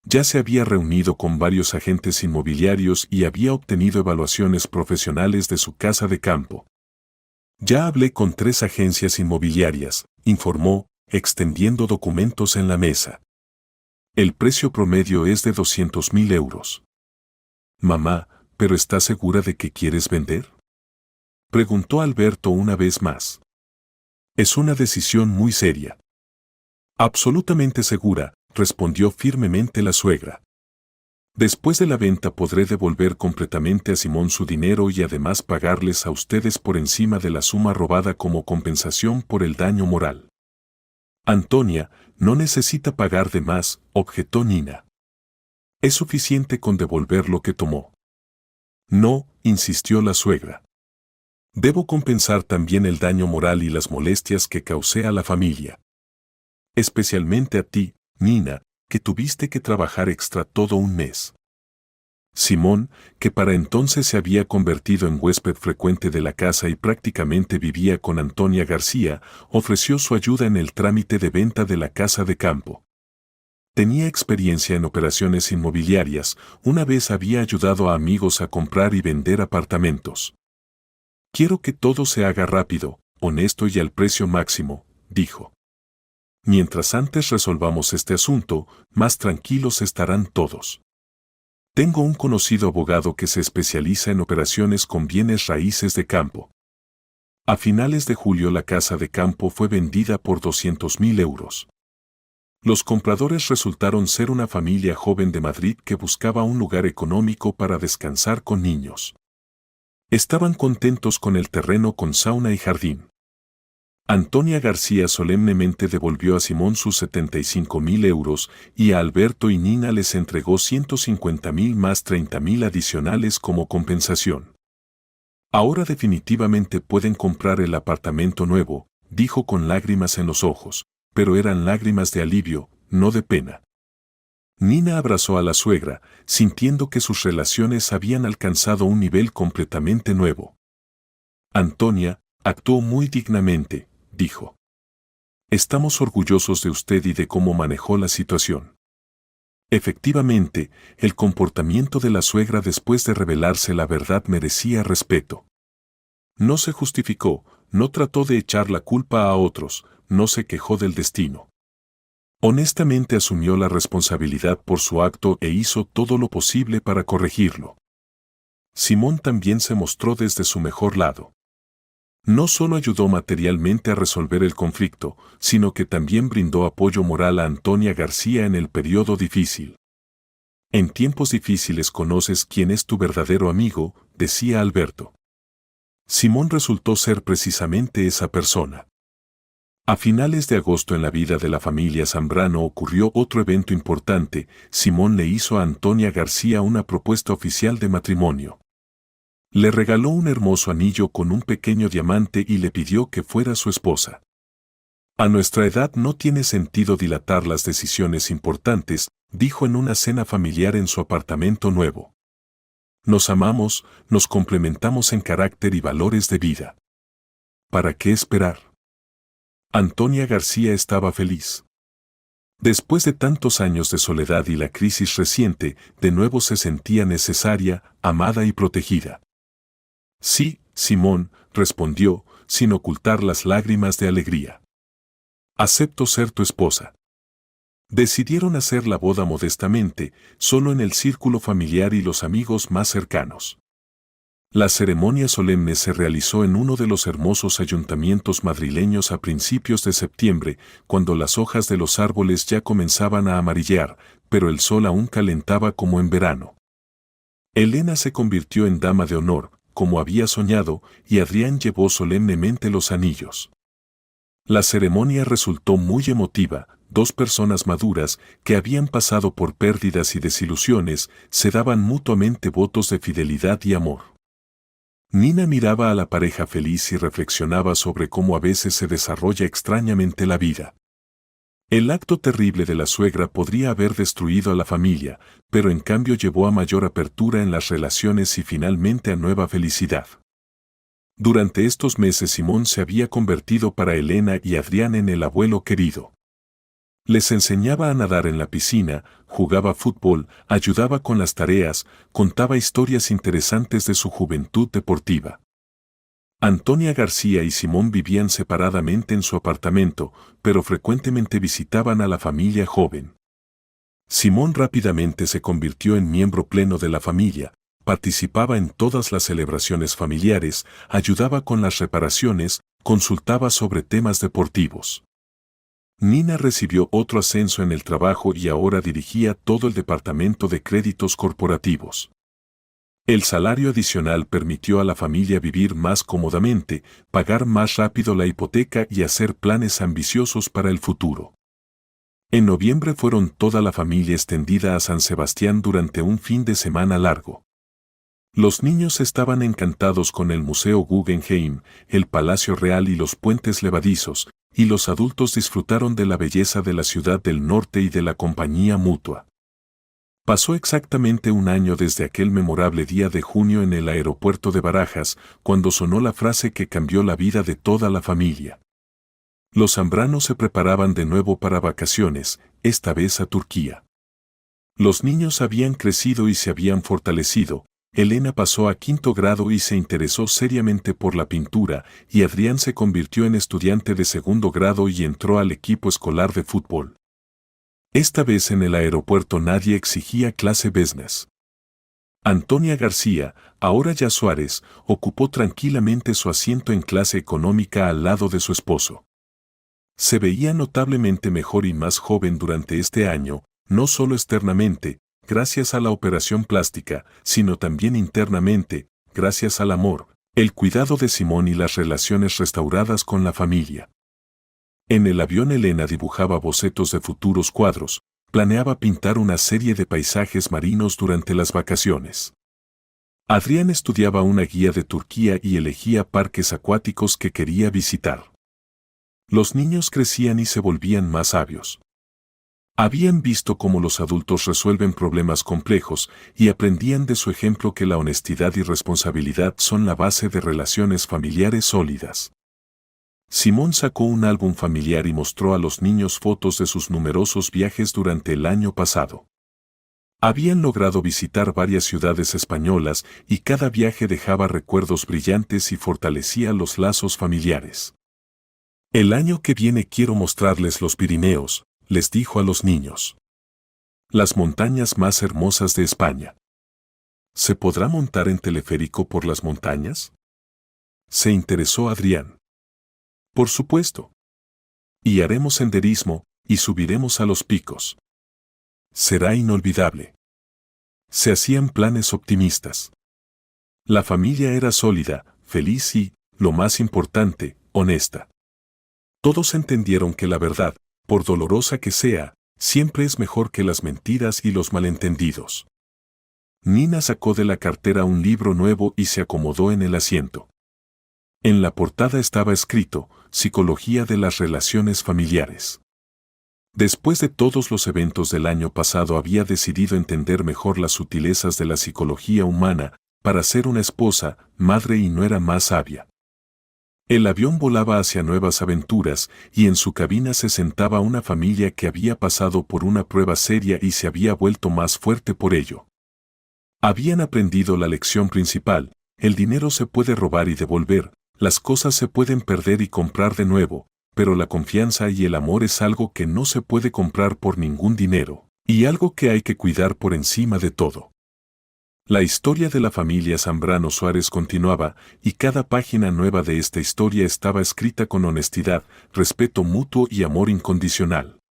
Ya se había reunido con varios agentes inmobiliarios y había obtenido evaluaciones profesionales de su casa de campo. Ya hablé con 3 agencias inmobiliarias, informó, extendiendo documentos en la mesa. El precio promedio es de 200.000 euros. Mamá, ¿pero estás segura de que quieres vender? Preguntó Alberto una vez más. Es una decisión muy seria. Absolutamente segura, respondió firmemente la suegra. Después de la venta podré devolver completamente a Simón su dinero y además pagarles a ustedes por encima de la suma robada como compensación por el daño moral. Antonia, no necesita pagar de más, objetó Nina. Es suficiente con devolver lo que tomó. No, insistió la suegra. Debo compensar también el daño moral y las molestias que causé a la familia. Especialmente a ti, Nina, que tuviste que trabajar extra todo un mes. Simón, que para entonces se había convertido en huésped frecuente de la casa y prácticamente vivía con Antonia García, ofreció su ayuda en el trámite de venta de la casa de campo. Tenía experiencia en operaciones inmobiliarias, una vez había ayudado a amigos a comprar y vender apartamentos. Quiero que todo se haga rápido, honesto y al precio máximo, dijo. Mientras antes resolvamos este asunto, más tranquilos estarán todos. Tengo un conocido abogado que se especializa en operaciones con bienes raíces de campo. A finales de julio la casa de campo fue vendida por 200.000 euros. Los compradores resultaron ser una familia joven de Madrid que buscaba un lugar económico para descansar con niños. Estaban contentos con el terreno con sauna y jardín. Antonia García solemnemente devolvió a Simón sus 75.000 euros y a Alberto y Nina les entregó 150.000 más 30.000 adicionales como compensación. Ahora definitivamente pueden comprar el apartamento nuevo, dijo con lágrimas en los ojos, pero eran lágrimas de alivio, no de pena. Nina abrazó a la suegra, sintiendo que sus relaciones habían alcanzado un nivel completamente nuevo. Antonia actuó muy dignamente, dijo. Estamos orgullosos de usted y de cómo manejó la situación. Efectivamente, el comportamiento de la suegra después de revelarse la verdad merecía respeto. No se justificó, no trató de echar la culpa a otros, no se quejó del destino. Honestamente asumió la responsabilidad por su acto e hizo todo lo posible para corregirlo. Simón también se mostró desde su mejor lado. No solo ayudó materialmente a resolver el conflicto, sino que también brindó apoyo moral a Antonia García en el periodo difícil. En tiempos difíciles conoces quién es tu verdadero amigo, decía Alberto. Simón resultó ser precisamente esa persona. A finales de agosto en la vida de la familia Zambrano ocurrió otro evento importante. Simón le hizo a Antonia García una propuesta oficial de matrimonio. Le regaló un hermoso anillo con un pequeño diamante y le pidió que fuera su esposa. A nuestra edad no tiene sentido dilatar las decisiones importantes, dijo en una cena familiar en su apartamento nuevo. Nos amamos, nos complementamos en carácter y valores de vida. ¿Para qué esperar? Antonia García estaba feliz. Después de tantos años de soledad y la crisis reciente, de nuevo se sentía necesaria, amada y protegida. Sí, Simón, respondió, sin ocultar las lágrimas de alegría. Acepto ser tu esposa. Decidieron hacer la boda modestamente, solo en el círculo familiar y los amigos más cercanos. La ceremonia solemne se realizó en uno de los hermosos ayuntamientos madrileños a principios de septiembre, cuando las hojas de los árboles ya comenzaban a amarillar, pero el sol aún calentaba como en verano. Elena se convirtió en dama de honor, como había soñado, y Adrián llevó solemnemente los anillos. La ceremonia resultó muy emotiva. Dos personas maduras, que habían pasado por pérdidas y desilusiones, se daban mutuamente votos de fidelidad y amor. Nina miraba a la pareja feliz y reflexionaba sobre cómo a veces se desarrolla extrañamente la vida. El acto terrible de la suegra podría haber destruido a la familia, pero en cambio llevó a mayor apertura en las relaciones y finalmente a nueva felicidad. Durante estos meses Simón se había convertido para Elena y Adrián en el abuelo querido. Les enseñaba a nadar en la piscina, jugaba fútbol, ayudaba con las tareas, contaba historias interesantes de su juventud deportiva. Antonia García y Simón vivían separadamente en su apartamento, pero frecuentemente visitaban a la familia joven. Simón rápidamente se convirtió en miembro pleno de la familia, participaba en todas las celebraciones familiares, ayudaba con las reparaciones, consultaba sobre temas deportivos. Nina recibió otro ascenso en el trabajo y ahora dirigía todo el departamento de créditos corporativos. El salario adicional permitió a la familia vivir más cómodamente, pagar más rápido la hipoteca y hacer planes ambiciosos para el futuro. En noviembre fueron toda la familia extendida a San Sebastián durante un fin de semana largo. Los niños estaban encantados con el Museo Guggenheim, el Palacio Real y los puentes levadizos, y los adultos disfrutaron de la belleza de la ciudad del norte y de la compañía mutua. Pasó exactamente un año desde aquel memorable día de junio en el aeropuerto de Barajas, cuando sonó la frase que cambió la vida de toda la familia. Los Zambrano se preparaban de nuevo para vacaciones, esta vez a Turquía. Los niños habían crecido y se habían fortalecido. Elena pasó a 5º grado y se interesó seriamente por la pintura, y Adrián se convirtió en estudiante de 2º grado y entró al equipo escolar de fútbol. Esta vez en el aeropuerto nadie exigía clase business. Antonia García, ahora ya Suárez, ocupó tranquilamente su asiento en clase económica al lado de su esposo. Se veía notablemente mejor y más joven durante este año, no solo externamente, gracias a la operación plástica, sino también internamente, gracias al amor, el cuidado de Simón y las relaciones restauradas con la familia. En el avión Elena dibujaba bocetos de futuros cuadros, planeaba pintar una serie de paisajes marinos durante las vacaciones. Adrián estudiaba una guía de Turquía y elegía parques acuáticos que quería visitar. Los niños crecían y se volvían más sabios. Habían visto cómo los adultos resuelven problemas complejos y aprendían de su ejemplo que la honestidad y responsabilidad son la base de relaciones familiares sólidas. Simón sacó un álbum familiar y mostró a los niños fotos de sus numerosos viajes durante el año pasado. Habían logrado visitar varias ciudades españolas y cada viaje dejaba recuerdos brillantes y fortalecía los lazos familiares. El año que viene quiero mostrarles los Pirineos, les dijo a los niños. Las montañas más hermosas de España. ¿Se podrá montar en teleférico por las montañas? Se interesó Adrián. Por supuesto. Y haremos senderismo, y subiremos a los picos. Será inolvidable. Se hacían planes optimistas. La familia era sólida, feliz y, lo más importante, honesta. Todos entendieron que la verdad, por dolorosa que sea, siempre es mejor que las mentiras y los malentendidos. Nina sacó de la cartera un libro nuevo y se acomodó en el asiento. En la portada estaba escrito, Psicología de las relaciones familiares. Después de todos los eventos del año pasado había decidido entender mejor las sutilezas de la psicología humana, para ser una esposa, madre y nuera más sabia. El avión volaba hacia nuevas aventuras, y en su cabina se sentaba una familia que había pasado por una prueba seria y se había vuelto más fuerte por ello. Habían aprendido la lección principal, el dinero se puede robar y devolver, las cosas se pueden perder y comprar de nuevo, pero la confianza y el amor es algo que no se puede comprar por ningún dinero, y algo que hay que cuidar por encima de todo. La historia de la familia Zambrano Suárez continuaba, y cada página nueva de esta historia estaba escrita con honestidad, respeto mutuo y amor incondicional.